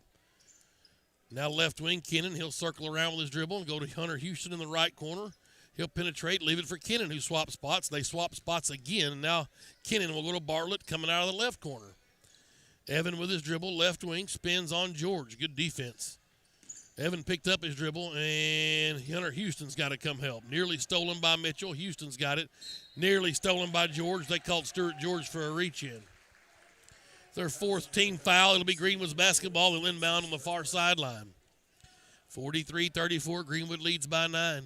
Now left wing, Kennan. He'll circle around with his dribble and go to Hunter Houston in the right corner. He'll penetrate, leave it for Kennan, who swaps spots. They swap spots again, and now Kennan will go to Bartlett coming out of the left corner. Evan with his dribble, left wing, spins on George. Good defense. Evan picked up his dribble, and Hunter Houston's got to come help. Nearly stolen by Mitchell. Houston's got it. Nearly stolen by George. They called Stewart George for a reach-in. Their 4th team foul. It'll be Greenwood's basketball. They'll inbound on the far sideline. 43-34. Greenwood leads by 9.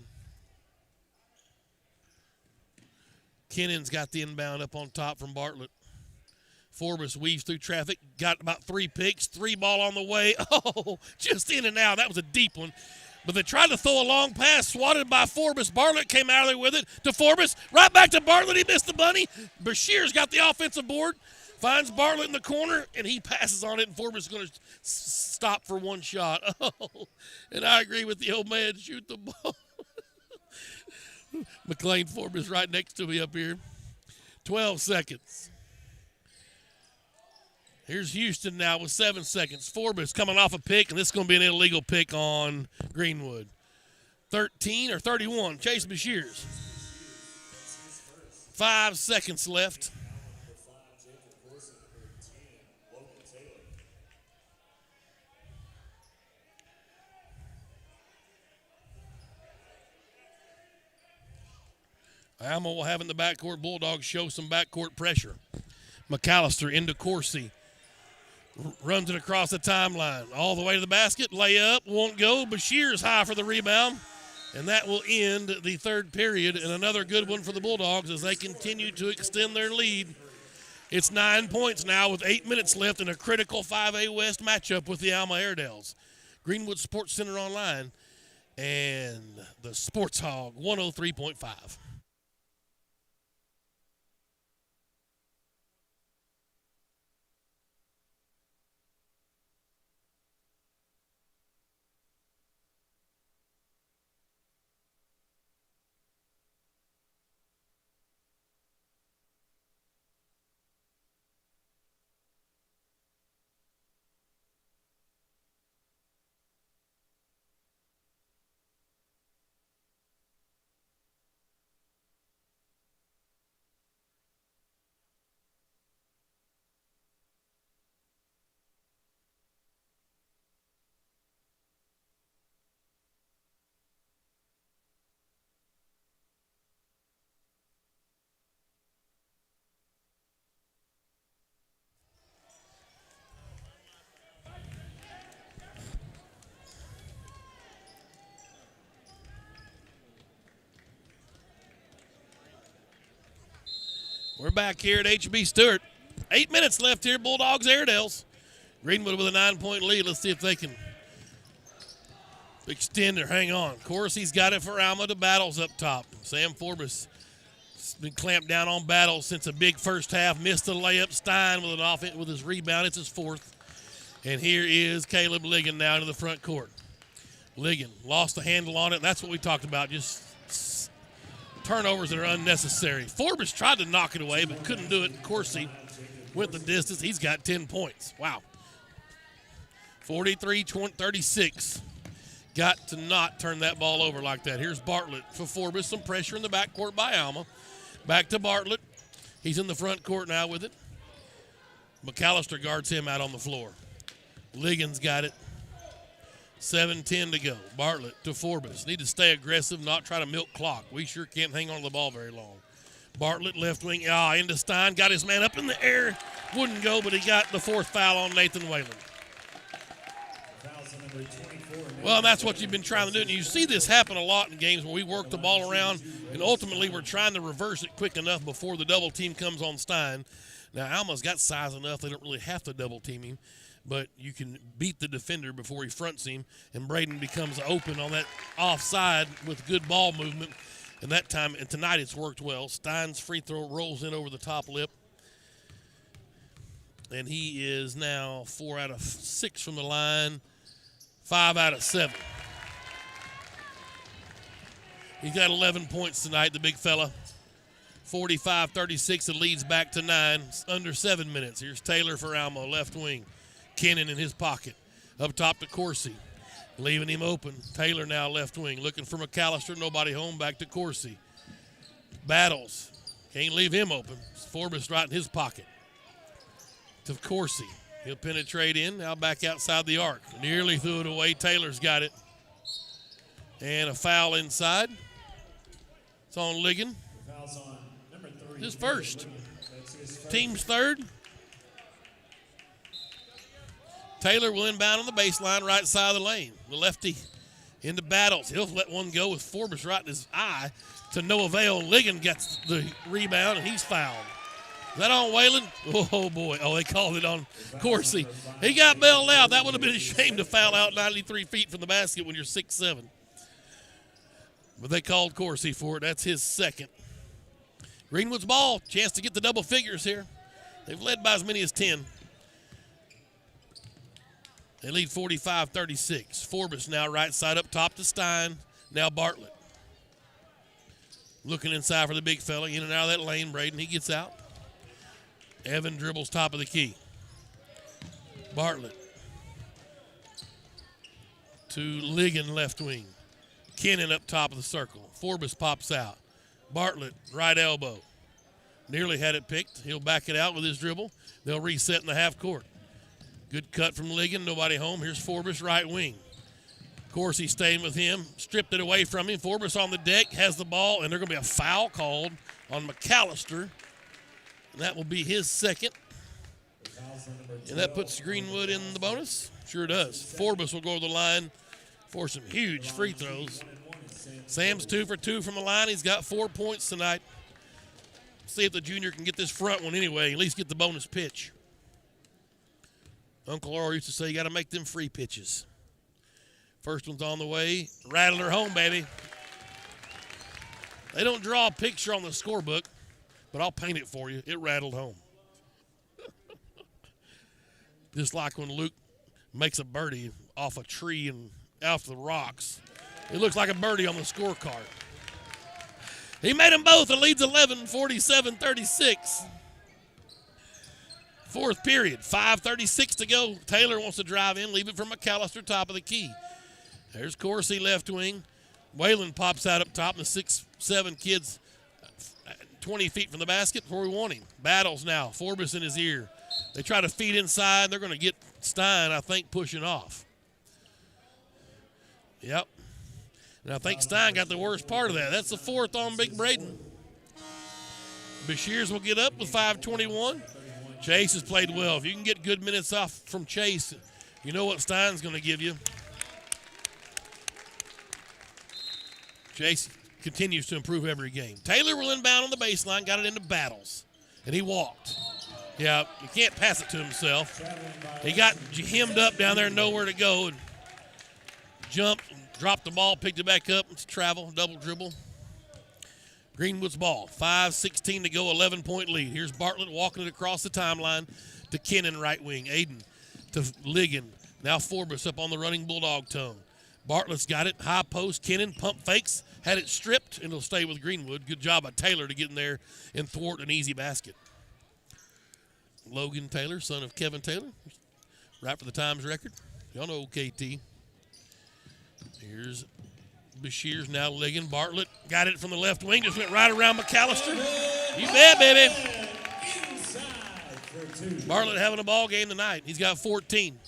Kennan's got the inbound up on top from Bartlett. Forbes weaves through traffic. Got about 3 picks. 3 ball on the way. Oh, just in and out. That was a deep one. But they tried to throw a long pass, swatted by Forbes. Bartlett came out of there with it to Forbes. Right back to Bartlett. He missed the bunny. Bashir's got the offensive board. Finds Bartlett in the corner, and he passes on it, and Forbes is going to stop for one shot. Oh, and I agree with the old man. Shoot the ball. McLean Forbes right next to me up here. 12 seconds. Here's Houston now with 7 seconds. Forbes coming off a pick, and this is going to be an illegal pick on Greenwood. 13 or 31. Chase Bashir's. 5 seconds left. Alma will have in the backcourt. Bulldogs show some backcourt pressure. McAllister into Coursey. Runs it across the timeline. All the way to the basket. Layup. Won't go. Bashir's high for the rebound. And that will end the third period. And another good one for the Bulldogs as they continue to extend their lead. It's 9 points now with 8 minutes left in a critical 5A West matchup with the Alma Airedales. Greenwood Sports Center Online and the Sports Hog 103.5. We're back here at HB Stewart. 8 minutes left here, Bulldogs, Airedales. Greenwood with a 9-point lead. Let's see if they can extend or hang on. Of course, he's got it for Alma to Battles up top. Sam Forbes has been clamped down on Battles since a big first half. Missed the layup. Stein with an offense with his rebound. It's his 4th. And here is Caleb Ligon now to the front court. Ligon lost the handle on it. That's what we talked about, just turnovers that are unnecessary. Forbes tried to knock it away, but couldn't do it. Of course, he went the distance. He's got 10 points. Wow. 43-36. Got to not turn that ball over like that. Here's Bartlett for Forbes. Some pressure in the backcourt by Alma. Back to Bartlett. He's in the front court now with it. McAllister guards him out on the floor. Ligon's got it. 7:10 to go. Bartlett to Forbes. Need to stay aggressive, not try to milk clock. We sure can't hang on to the ball very long. Bartlett, left wing, into Stein. Got his man up in the air. Wouldn't go, but he got the 4th foul on Nathan Whalen. Well, that's what you've been trying to do. And you see this happen a lot in games where we work the ball around, and ultimately we're trying to reverse it quick enough before the double team comes on Stein. Now, Alma's got size enough, they don't really have to double team him, but you can beat the defender before he fronts him, and Braden becomes open on that offside with good ball movement. And that time, and tonight it's worked well. Stein's free throw rolls in over the top lip. And he is now 4 out of 6 from the line, 5 out of 7. He's got 11 points tonight, the big fella. 45-36, the lead's back to 9, under 7 minutes. Here's Taylor for Alma, left wing. Kennan in his pocket. Up top to Coursey, leaving him open. Taylor now left wing, looking for McAllister, nobody home, back to Coursey. Battles, can't leave him open. Forbes right in his pocket. To Coursey, he'll penetrate in, now back outside the arc. Nearly threw it away, Taylor's got it. And a foul inside. It's on Ligon. His first. Team's third. Taylor will inbound on the baseline, right side of the lane. The lefty into Battles. He'll let one go with Forbes right in his eye to no avail. Ligon gets the rebound, and he's fouled. Is that on Whalen? Oh, boy. Oh, they called it on Coursey. He got bailed out. That would have been a shame to foul out 93 feet from the basket when you're 6'7". But they called Coursey for it. That's his second. Greenwood's ball. Chance to get the double figures here. They've led by as many as 10. They lead 45-36. Forbes now right side up top to Stein. Now Bartlett. Looking inside for the big fella. In and out of that lane, Braden. He gets out. Evan dribbles top of the key. Bartlett. To Ligon left wing. Kennan up top of the circle. Forbes pops out. Bartlett, right elbow. Nearly had it picked. He'll back it out with his dribble. They'll reset in the half court. Good cut from Ligon. Nobody home. Here's Forbes, right wing. Coursey staying with him. Stripped it away from him. Forbes on the deck. Has the ball. And there's going to be a foul called on McAllister. And that will be his second. And that puts Greenwood in the bonus. Sure does. Forbes will go to the line for some huge free throws. Sam's 2 for 2 from the line. He's got 4 points tonight. See if the junior can get this front one anyway. At least get the bonus pitch. Uncle Laura used to say you got to make them free pitches. First one's on the way. Rattle her home, baby. They don't draw a picture on the scorebook, but I'll paint it for you. It rattled home. Just like when Luke makes a birdie off a tree and off the rocks. It looks like a birdie on the scorecard. He made them both and leads 11, 47-36. Fourth period, 5:36 to go. Taylor wants to drive in, leave it for McAllister, top of the key. There's Coursey, left wing. Whalen pops out up top, and the 6'7" kid's 20 feet from the basket where we want him. Battles now, Forbes in his ear. They try to feed inside. They're going to get Stein, I think, pushing off. Yep. And I think Stein got the worst part of that. That's the fourth on Big Braden. Bashirs will get up with 5:21. Chase has played well. If you can get good minutes off from Chase, you know what Stein's going to give you. Chase continues to improve every game. Taylor will inbound on the baseline, got it into Battles, and he walked. Yeah, you can't pass it to himself. He got hemmed up down there, nowhere to go, and jumped, and dropped the ball, picked it back up. It's travel, double dribble. Greenwood's ball, 5:16 to go, 11-point lead. Here's Bartlett walking it across the timeline to Kennan, right wing. Aiden to Ligon. Now Forbes up on the running Bulldog tone. Bartlett's got it, high post. Kennan pump fakes, had it stripped, and it'll stay with Greenwood. Good job by Taylor to get in there and thwart an easy basket. Logan Taylor, son of Kevin Taylor, right for the Times record. Y'all know KT. Here's Bashirs, now Ligon. Bartlett got it from the left wing, just went right around McAllister. You bet, baby. Bartlett having a ball game tonight. He's got 14.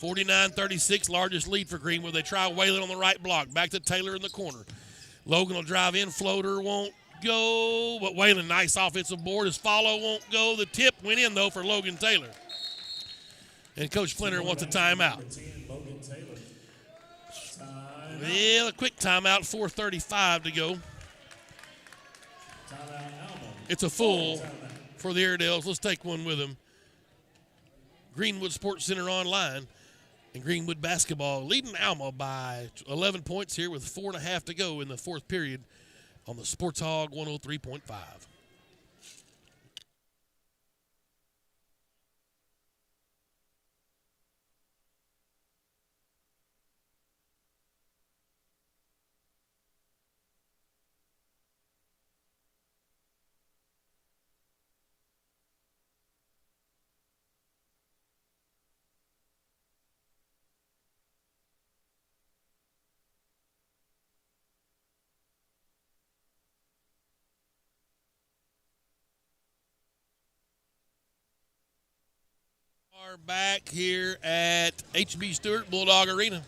49-36, largest lead for Greenwood. They try Whalen on the right block. Back to Taylor in the corner. Logan will drive in, floater won't go, but Whalen, nice offensive board. His follow won't go. The tip went in, though, for Logan Taylor. And Coach Flinter wants a timeout. Well, a quick timeout, 4:35 to go. It's a full for the Airedales. Let's take one with them. Greenwood Sports Center online and Greenwood Basketball leading Alma by 11 points here with 4.5 to go in the fourth period on the Sports Hog 103.5. Are back here at HB Stewart Bulldog Arena.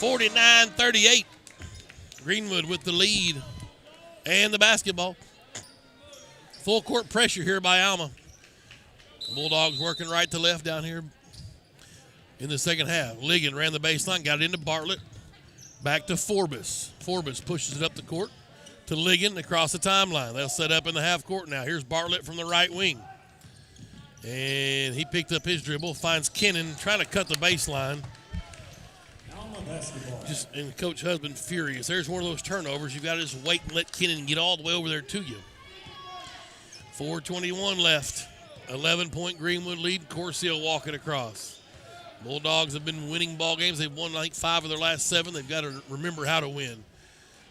(49-38). Greenwood with the lead and the basketball. Full court pressure here by Alma. Bulldogs working right to left down here in the second half. Ligon ran the baseline, got it into Bartlett. Back to Forbes. Forbes pushes it up the court to Ligon across the timeline. They'll set up in the half court now. Here's Bartlett from the right wing. And he picked up his dribble, finds Kennan trying to cut the baseline. And Coach Husband furious. There's one of those turnovers. You've got to just wait and let Kennan get all the way over there to you. 4:21 left. 11-point Greenwood lead. Corsia walking across. Bulldogs have been winning ball games. They've won, I think, 5 of their last 7. They've got to remember how to win.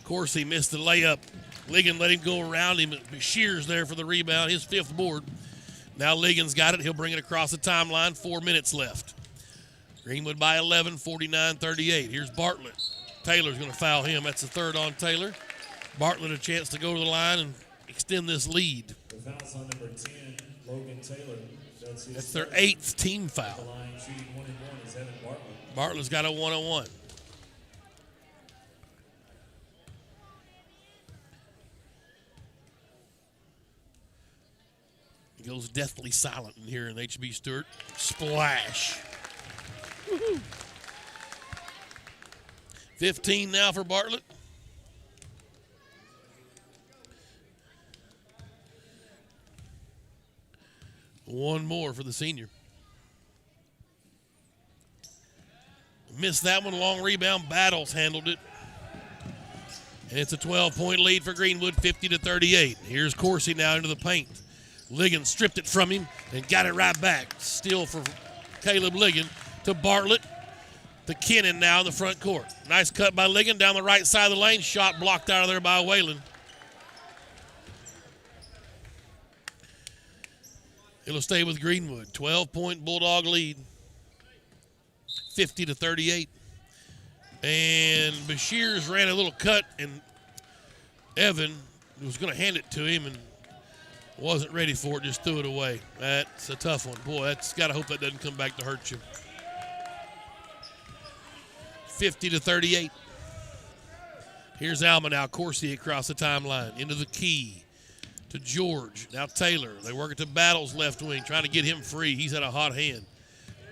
Corsi missed the layup. Ligon let him go around him. Shears there for the rebound, his 5th board. Now Ligon's got it. He'll bring it across the timeline. 4 minutes left. Greenwood by 11, 49-38. Here's Bartlett. Taylor's going to foul him. That's the 3rd on Taylor. Bartlett a chance to go to the line and extend this lead. The foul's on number 10, Logan Taylor. That's their 8th team foul. The line shooting 1-1 is Evan Bartlett. Bartlett's got a 1-on-1. It goes deathly silent in here in HB Stewart. Splash. Woo-hoo. 15 now for Bartlett. One more for the senior. Missed that one. Long rebound. Battles handled it. And it's a 12-point lead for Greenwood, 50-38. Here's Corsi now into the paint. Ligon stripped it from him and got it right back. Steal for Caleb Ligon to Bartlett. To Kennan now in the front court. Nice cut by Ligon down the right side of the lane. Shot blocked out of there by Whalen. It'll stay with Greenwood. 12-point Bulldog lead. 50-38. And Bashirs ran a little cut, and Evan was going to hand it to him and wasn't ready for it, just threw it away. That's a tough one. Boy, that's got to hope that doesn't come back to hurt you. 50-38. Here's Alma now. Corsi across the timeline. Into the key to George. Now Taylor. They work it to Battles left wing, trying to get him free. He's had a hot hand.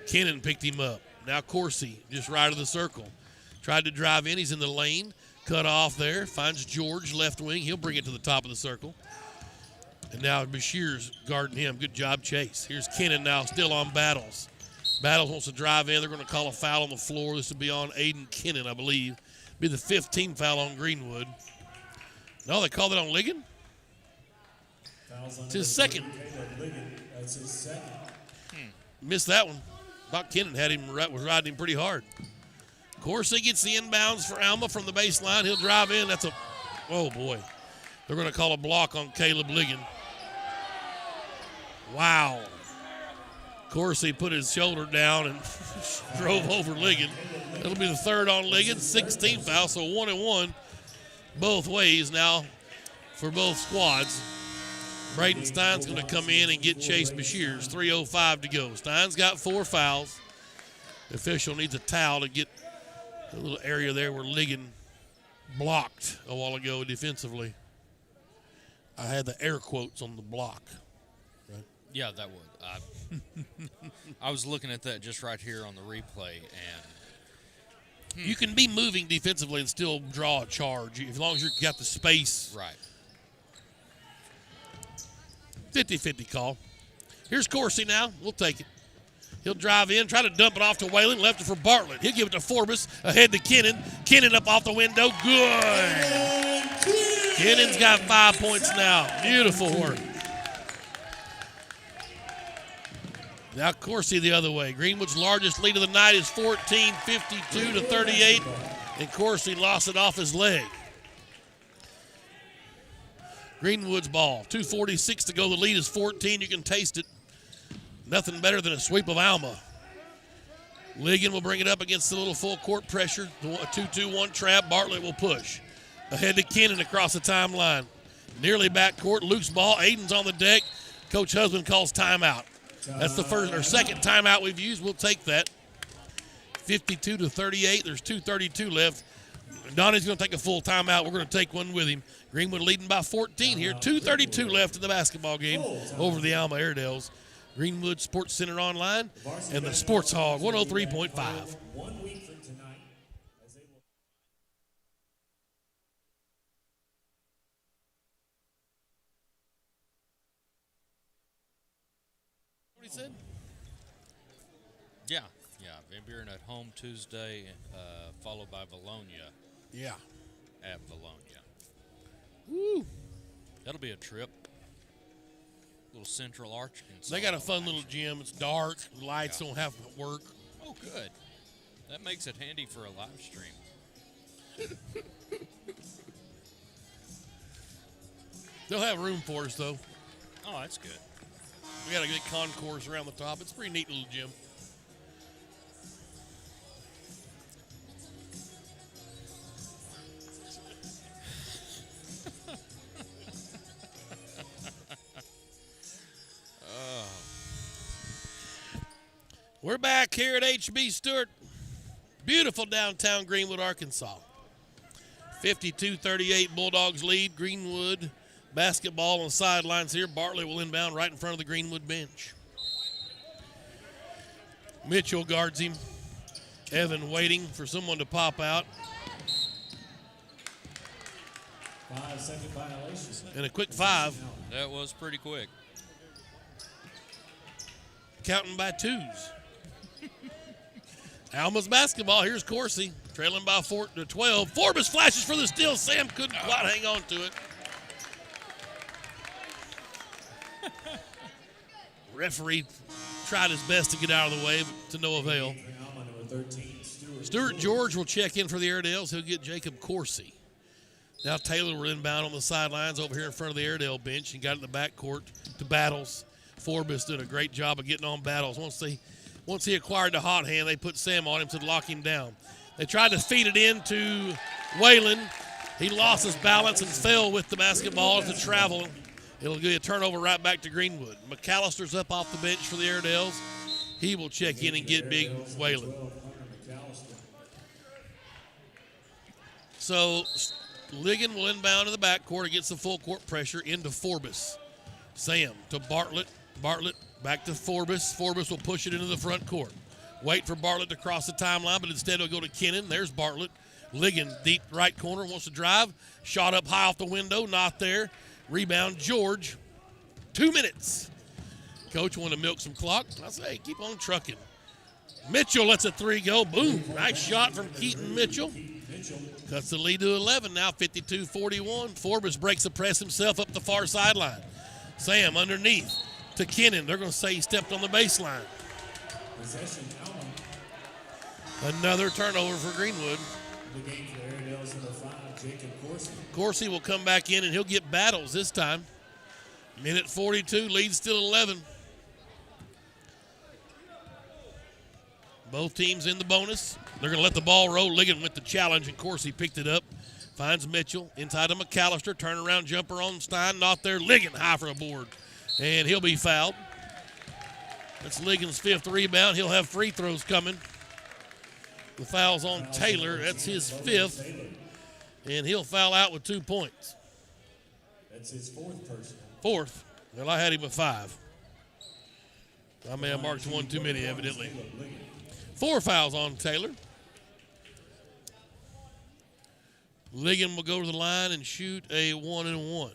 Kennan picked him up. Now Corsi just right of the circle. Tried to drive in. He's in the lane. Cut off there. Finds George left wing. He'll bring it to the top of the circle. And now Bashir's guarding him. Good job, Chase. Here's Kennan now still on Battles. Battles wants to drive in. They're going to call a foul on the floor. This will be on Aiden Kennan, I believe. Be the 15th foul on Greenwood. No, they called it on Ligon? It's his second. That's his second. Missed that one. Thought Kennan was riding him pretty hard. Corsi gets the inbounds for Alma from the baseline. He'll drive in. Oh, boy. They're going to call a block on Caleb Ligon. Wow. Corsi put his shoulder down and drove over Ligon. That'll be the 3rd on Ligon, 16th foul, so 1-1 both ways now for both squads. Braden Stein's going to come in and get Chase Bashirs. 3:05 to go. Stein's got 4 fouls. The official needs a towel to get A little area there where Ligon blocked a while ago defensively. I had the air quotes on the block. Right? Yeah, that would. I was looking at that just right here on the replay, and you can be moving defensively and still draw a charge as long as you've got the space. right. 50-50 call. Here's Coursey now. We'll take it. He'll drive in, try to dump it off to Whalen, left it for Bartlett. He'll give it to Forbes, ahead to Kennan. Kennan up off the window. Good. Kennan's got 5 points now. Beautiful work. Now Coursey the other way. Greenwood's largest lead of the night is 14, 52-38, and Coursey lost it off his leg. Greenwood's ball. 2:46 to go. The lead is 14. You can taste it. Nothing better than a sweep of Alma. Ligon will bring it up against the little full court pressure. A 2-2-1 trap. Bartlett will push. Ahead to Kennan across the timeline. Nearly backcourt. Loose ball. Aiden's on the deck. Coach Husband calls timeout. That's the first or second timeout we've used. We'll take that. 52-38. There's 2:32 left. Donnie's going to take a full timeout. We're going to take one with him. Greenwood leading by 14 here. 2:32 left in the basketball game over the Alma Airedales. Greenwood Sports Center Online and the Sports Hog 103.5. 1 week from tonight. What he said? Yeah. Van Buren at home Tuesday, followed by Valonia Yeah. at Valonia. Woo. That'll be a trip. Little Central Arkansas. They got a fun little gym. It's dark. Lights don't have to work. Oh, good. That makes it handy for a live stream. They'll have room for us, though. Oh, that's good. We got a good concourse around the top. It's a pretty neat little gym. We're back here at HB Stewart. Beautiful downtown Greenwood, Arkansas. 52-38 Bulldogs lead. Greenwood basketball on the sidelines here. Bartlett will inbound right in front of the Greenwood bench. Mitchell guards him. Evan waiting for someone to pop out. 5-second violation. And a quick 5. That was pretty quick. Counting by 2s. Alma's basketball. Here's Coursey trailing by 12. Forbes flashes for the steal. Sam couldn't quite hang on to it. Referee tried his best to get out of the way, but to no avail. Alma, number 13, Stewart George will check in for the Airedales. He'll get Jacob Coursey. Now Taylor will inbound on the sidelines over here in front of the Airedale bench and got in the backcourt to Battles. Forbes did a great job of getting on Battles. Once he acquired the hot hand, they put Sam on him to lock him down. They tried to feed it into Whalen. He lost his balance and fell with the basketball to travel. It'll give you a turnover right back to Greenwood. McAllister's up off the bench for the Airedales. He will check in and get big Whalen. So Ligon will inbound to the backcourt against the full court pressure into Forbes. Sam to Bartlett. Bartlett back to Forbes. Forbes will push it into the front court. Wait for Bartlett to cross the timeline, but instead he'll go to Kennan. There's Bartlett. Ligon, deep right corner, wants to drive. Shot up high off the window, not there. Rebound, George. 2 minutes. Coach wanted to milk some clock. I say, hey, keep on trucking. Mitchell lets a 3 go. Boom. Nice shot from Keaton Mitchell. Cuts the lead to 11 now, 52-41. Forbes breaks the press himself up the far sideline. Sam underneath to Kennan. They're going to say he stepped on the baseline. Possession, Alma. Another turnover for Greenwood. The game for Airedale's number 5, Jacob Coursey. Coursey will come back in, and he'll get Battles this time. Minute 42, lead still 11. Both teams in the bonus. They're going to let the ball roll. Ligon with the challenge, and Coursey picked it up. Finds Mitchell inside of McAllister. Turnaround jumper on Stein. Not there. Ligon high for a board. And he'll be fouled. That's Ligon's 5th rebound. He'll have free throws coming. The foul's on Taylor. That's his 5th. And he'll foul out with 2 points. That's his 4th personal. 4th. Well, I had him at 5. I may have marked one too many, evidently. 4 fouls on Taylor. Ligon will go to the line and shoot a 1-and-1.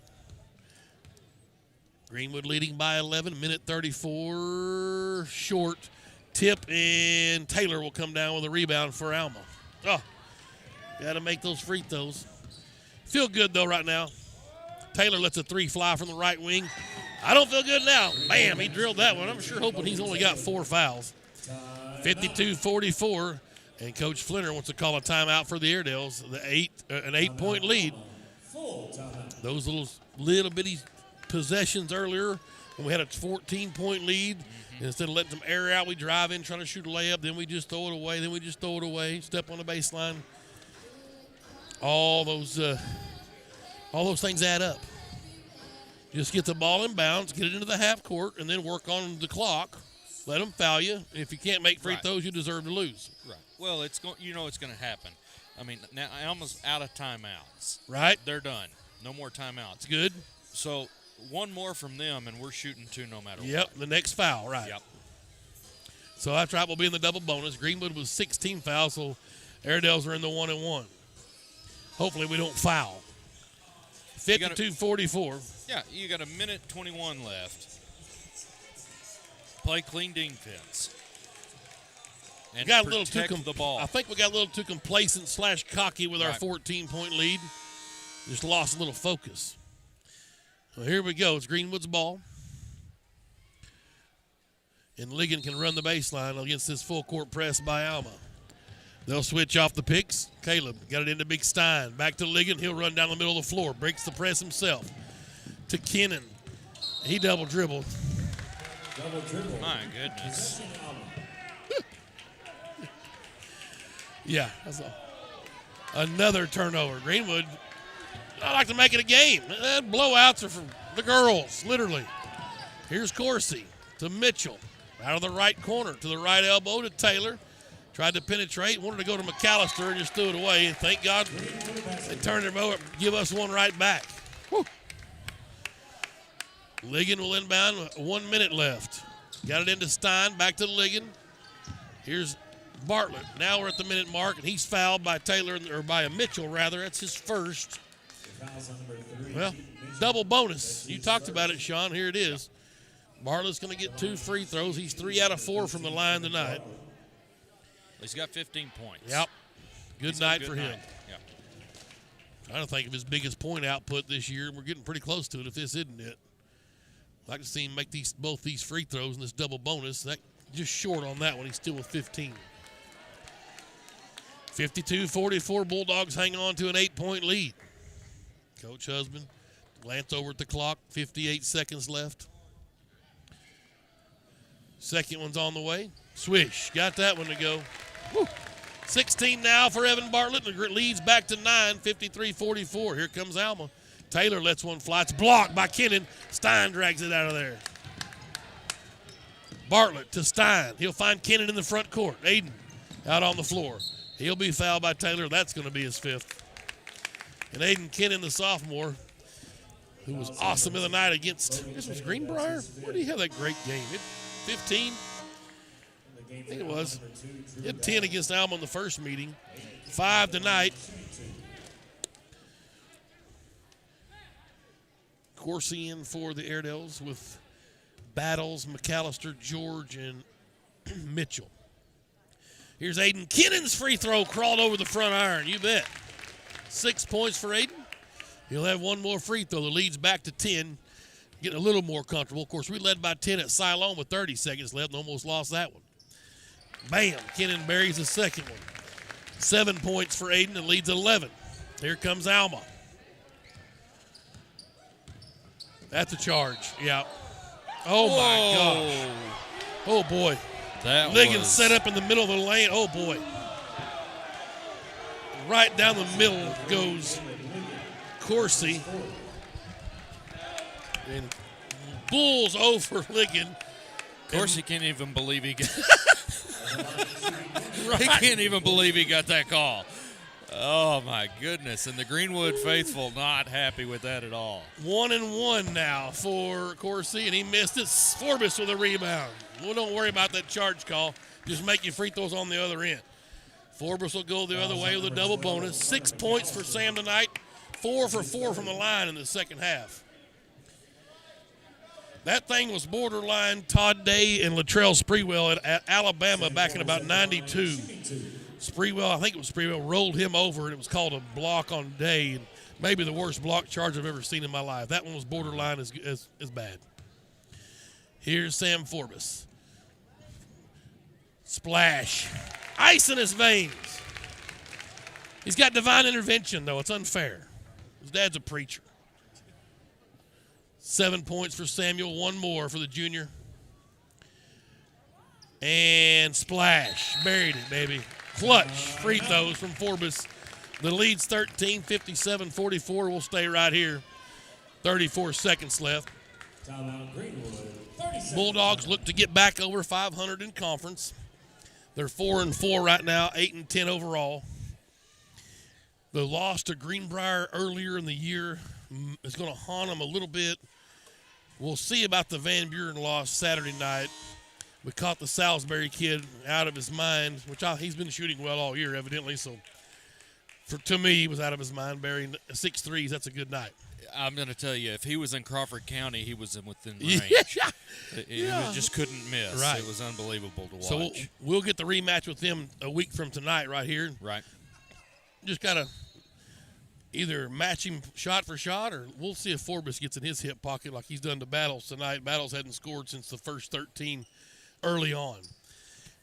Greenwood leading by 11, minute 34 short. Tip, and Taylor will come down with a rebound for Alma. Oh, got to make those free throws. Feel good, though, right now. Taylor lets a 3 fly from the right wing. I don't feel good now. Bam, he drilled that one. I'm sure hoping he's only got 4 fouls. 52-44, and Coach Flinner wants to call a timeout for the Airedales. An 8-point lead. Those little bitty possessions earlier when we had a 14-point lead. And instead of letting them air out, we drive in, trying to shoot a layup. Then we just throw it away. Step on the baseline. All those things add up. Just get the ball in bounds, get it into the half court, and then work on the clock. Let them foul you. If you can't make free throws, you deserve to lose. Right. Well, it's going to happen. I mean, now Alma's out of timeouts. Right. They're done. No more timeouts. It's good. So one more from them, and we're shooting 2 no matter what. Yep, the next foul, right. Yep. So after that, we'll be in the double bonus. Greenwood was 16 fouls, so Airedales are in the 1-and-1. Hopefully we don't foul. 52-44. Yeah, you got a minute 21 left. Play clean defense. And got a little protect the ball. I think we got a little too complacent / cocky with our 14-point lead. Just lost a little focus. Well, here we go. It's Greenwood's ball. And Ligon can run the baseline against this full-court press by Alma. They'll switch off the picks. Caleb got it into Big Stein. Back to Ligon. He'll run down the middle of the floor. Breaks the press himself. To Kennan. He double dribbled. My goodness. Yeah. That's another turnover. Greenwood, I like to make it a game. Blowouts are for the girls, literally. Here's Corsi to Mitchell. Out of the right corner to the right elbow to Taylor. Tried to penetrate, wanted to go to McAllister and just threw it away. And thank God they turned it over, give us one right back. Woo. Ligon will inbound, 1 minute left. Got it into Stein, back to Ligon. Here's Bartlett. Now we're at the minute mark, and he's fouled by Taylor, or by a Mitchell, rather. That's his first. Well, double bonus. You talked about it, Sean. Here it is. Bartlett's going to get 2 free throws. He's 3 out of 4 from the line tonight. He's got 15 points. Yep. Good night for him. Yep. Trying to think of his biggest point output this year. We're getting pretty close to it if this isn't it. I'd like to see him make both these free throws and this double bonus. That just short on that one. He's still with 15. 52-44. Bulldogs hang on to an 8-point lead. Coach Husband glance over at the clock. 58 seconds left. Second one's on the way. Swish. Got that one to go. Woo. 16 now for Evan Bartlett. The leads back to 9, 53-44. Here comes Alma. Taylor lets one fly. It's blocked by Kennan. Stein drags it out of there. Bartlett to Stein. He'll find Kennan in the front court. Aiden out on the floor. He'll be fouled by Taylor. That's going to be his 5th. And Aiden Kennan, the sophomore, who was awesome in the night against, this was Greenbrier? Where did he have that great game? 15? I think it was. He had 10 against Alma in the first meeting. 5 tonight. Corsi in for the Airedales with Battles, McAllister, George, and Mitchell. Here's Aiden Kennan's free throw, crawled over the front iron. You bet. 6 points for Aiden. He'll have one more free throw. The lead's back to 10. Getting a little more comfortable. Of course, we led by 10 at Siloam with 30 seconds left and almost lost that one. Bam. Kennan buries the second one. 7 points for Aiden and leads 11. Here comes Alma. That's a charge. Yeah. Oh, my gosh. Oh, boy. Ligon set up in the middle of the lane. Oh, boy. Right down the middle goes Corsi. And Bulls over Ligon. Corsi can't even believe he got He can't even believe he got that call. Oh, my goodness. And the Greenwood faithful not happy with that at all. 1-1 now for Coursey, and he missed it. Forbes with a rebound. Well, don't worry about that charge call. Just make your free throws on the other end. Forbes will go the other way with a double bonus. 6 points for Sam tonight. 4 for 4 from the line in the second half. That thing was borderline Todd Day and Latrell Sprewell at Alabama back in about 92. Sprewell, I think it was Sprewell, rolled him over, and it was called a block on Day. And maybe the worst block charge I've ever seen in my life. That one was borderline as bad. Here's Sam Forbes. Splash. Ice in his veins. He's got divine intervention, though. It's unfair. His dad's a preacher. 7 points for Samuel, 1 more for the junior. And splash. Buried it, baby. Clutch free throws from Forbes. The lead's 13, 57-44. We'll stay right here. 34 seconds left. Timeout, Greenwood. 30 seconds. Bulldogs look to get back over 500 in conference. They're 4-4 right now, 8-10 overall. The loss to Greenbrier earlier in the year is going to haunt them a little bit. We'll see about the Van Buren loss Saturday night. We caught the Salisbury kid out of his mind, which he's been shooting well all year, evidently. So, to me, he was out of his mind, burying 6 threes. That's a good night. I'm going to tell you, if he was in Crawford County, he was within range. He just couldn't miss. Right. It was unbelievable to watch. So we'll get the rematch with him a week from tonight right here. Right. Just got to either match him shot for shot, or we'll see if Forbes gets in his hip pocket like he's done to Battles tonight. Battles hadn't scored since the first 13 early on.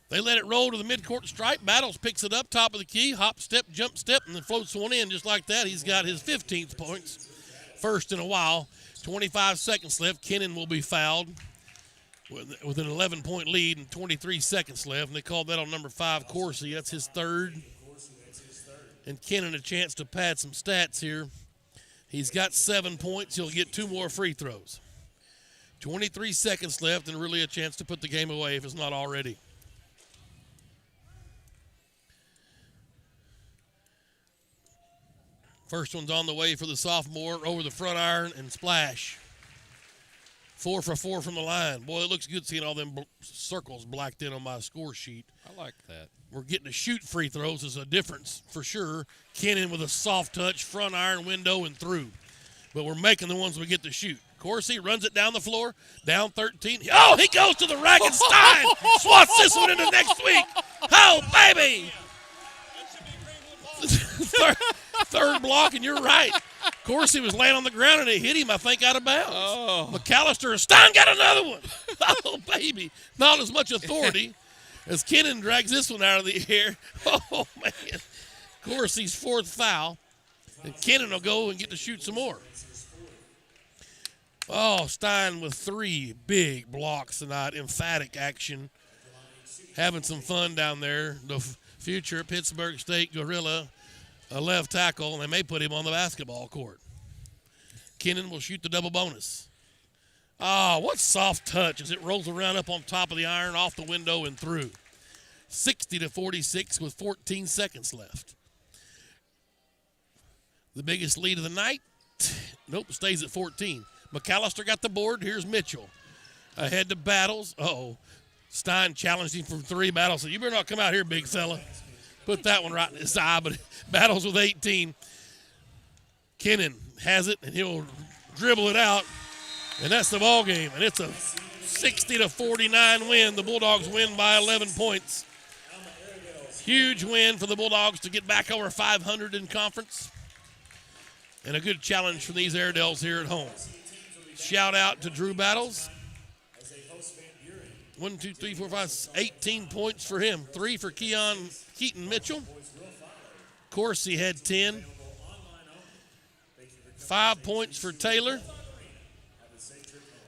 They let it roll to the midcourt stripe. Battles picks it up, top of the key, hop, step, jump, step, and then floats one in just like that. He's got his 15th points, first in a while. 25 seconds left. Kennan will be fouled with an 11-point lead and 23 seconds left. And they called that on number 5, Coursey. That's his third. And Kennan a chance to pad some stats here. He's got 7 points. He'll get 2 more free throws. 23 seconds left, and really a chance to put the game away if it's not already. First one's on the way for the sophomore, over the front iron and splash. 4 for 4 from the line. Boy, it looks good seeing all them circles blacked in on my score sheet. I like that. We're getting to shoot free throws is a difference for sure. Kennan with a soft touch, front iron, window, and through. But we're making the ones we get to shoot. Coursey runs it down the floor, down 13. Oh, he goes to the rack, and Stein swats this one into next week. Oh, baby. Third block, and you're right. Coursey was laying on the ground, and it hit him, I think, out of bounds. Oh. McAllister and Stein got another one. Oh, baby. Not as much authority as Kennan drags this one out of the air. Oh, man. Coursey's 4th foul, and Kennan will go and get to shoot some more. Oh, Stein with 3 big blocks tonight. Emphatic action. Having some fun down there. The future Pittsburgh State Gorilla, a left tackle, and they may put him on the basketball court. Kennan will shoot the double bonus. Oh, what soft touch as it rolls around up on top of the iron, off the window, and through. 60-46 with 14 seconds left. The biggest lead of the night? Nope, stays at 14. McAllister got the board. Here's Mitchell. Ahead to Battles. Uh-oh. Stein challenged him from 3. Battles said, you better not come out here, big fella. Put that one right in his eye, but Battles with 18. Kennan has it, and he'll dribble it out, and that's the ball game. And it's a 60-49 win. The Bulldogs win by 11 points. Huge win for the Bulldogs to get back over 500 in conference. And a good challenge for these Airedales here at home. Shout out to Drew Battles. 1, 2, 3, 4, 5, 18 points for him. 3 for Keaton Mitchell. Coursey had 10. 5 points for Taylor.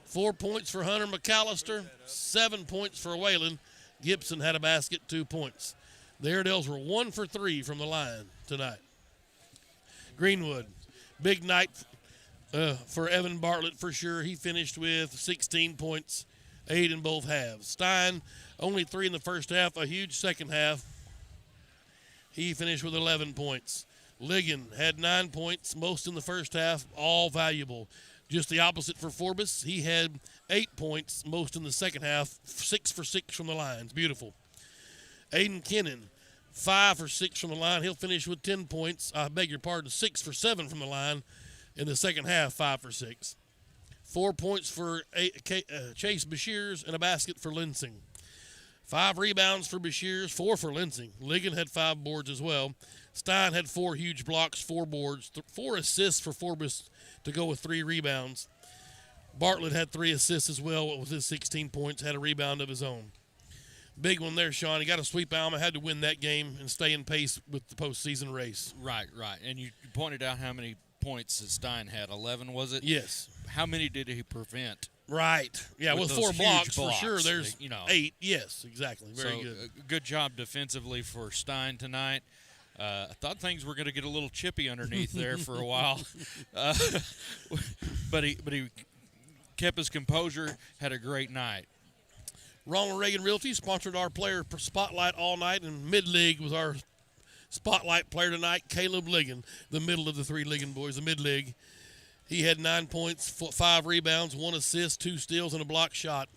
4 points for Hunter McAllister. 7 points for Whalen. Gibson had a basket, 2 points. The Airedales were 1 for 3 from the line tonight. Greenwood, big night for Evan Bartlett for sure. He finished with 16 points, 8 in both halves. Stein, only 3 in the first half, a huge second half. He finished with 11 points. Ligon had 9 points, most in the first half, all valuable. Just the opposite for Forbes. He had 8 points, most in the second half, 6 for 6 from the lines. Beautiful. Aiden Kennan, 5 for 6 from the line. He'll finish with 10 points. I beg your pardon, 6 for 7 from the line in the second half, 5 for 6. 4 points for Chase Bashirs and a basket for Linsing. 5 rebounds for Bashirs, 4 for Linsing. Ligon had 5 boards as well. Stein had 4 huge blocks, 4 boards, 4 assists for Forbes to go with 3 rebounds. Bartlett had 3 assists as well with his 16 points, had a rebound of his own. Big one there, Sean. He got to sweep Alma, had to win that game and stay in pace with the postseason race. Right. And you pointed out how many points that Stein had. 11, was it? Yes. How many did he prevent? Right. Yeah, with 4 blocks, for sure. There's 8. Yes, exactly. Very good. Good job defensively for Stein tonight. I thought things were going to get a little chippy underneath there for a while, but he kept his composure. Had a great night. Ronald Reagan Realty sponsored our player spotlight all night, and mid-league was our spotlight player tonight, Caleb Ligon, the middle of the 3 Ligon boys, the mid-league. He had 9 points, 5 rebounds, 1 assist, 2 steals, and a block shot.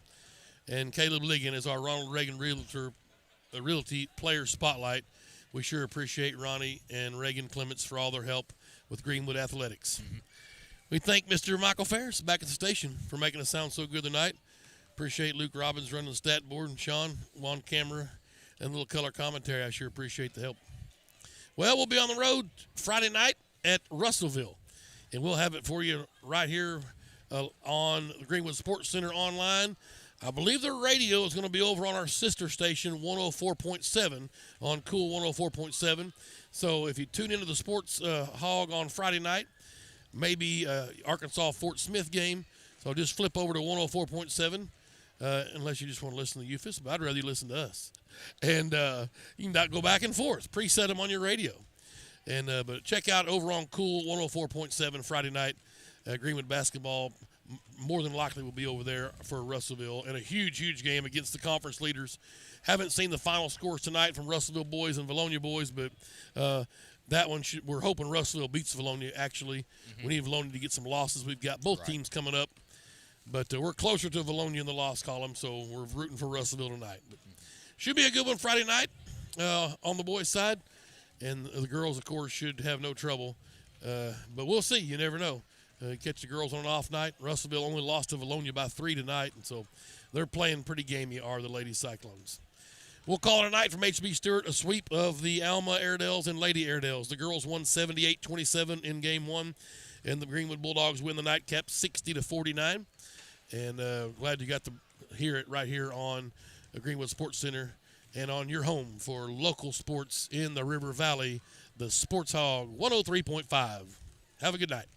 And Caleb Ligon is our Ronald Reagan Realty player spotlight. We sure appreciate Ronnie and Reagan Clements for all their help with Greenwood Athletics. Mm-hmm. We thank Mr. Michael Ferris back at the station for making us sound so good tonight. Appreciate Luke Robbins running the stat board and Sean on camera and a little color commentary. I sure appreciate the help. Well, we'll be on the road Friday night at Russellville, and we'll have it for you right here on the Greenwood Sports Center online. I believe the radio is going to be over on our sister station, 104.7, on Cool 104.7. So if you tune into the Sports Hog on Friday night, maybe Arkansas-Fort Smith game, so just flip over to 104.7, unless you just want to listen to UFIS, but I'd rather you listen to us. And you can go back and forth, preset them on your radio. And but check out over on Cool 104.7 Friday night, Greenwood Basketball. More than likely will be over there for Russellville, and a huge game against the conference leaders. Haven't seen the final scores tonight from Russellville boys and Valonia boys, but that one we're hoping Russellville beats Valonia. Actually, we need Valonia to get some losses. We've got both teams coming up, but we're closer to Valonia in the loss column, so we're rooting for Russellville tonight. But should be a good one Friday night on the boys' side, and the girls, of course, should have no trouble. But we'll see. You never know. Catch the girls on an off night. Russellville only lost to Valonia by 3 tonight, and so they're playing pretty gamey, are the Lady Cyclones. We'll call it a night from HB Stewart, a sweep of the Alma Airedales and Lady Airedales. The girls won 78-27 in game 1, and the Greenwood Bulldogs win the nightcap 60-49. And glad you got to hear it right here on the Greenwood Sports Center and on your home for local sports in the River Valley, the Sports Hog 103.5. Have a good night.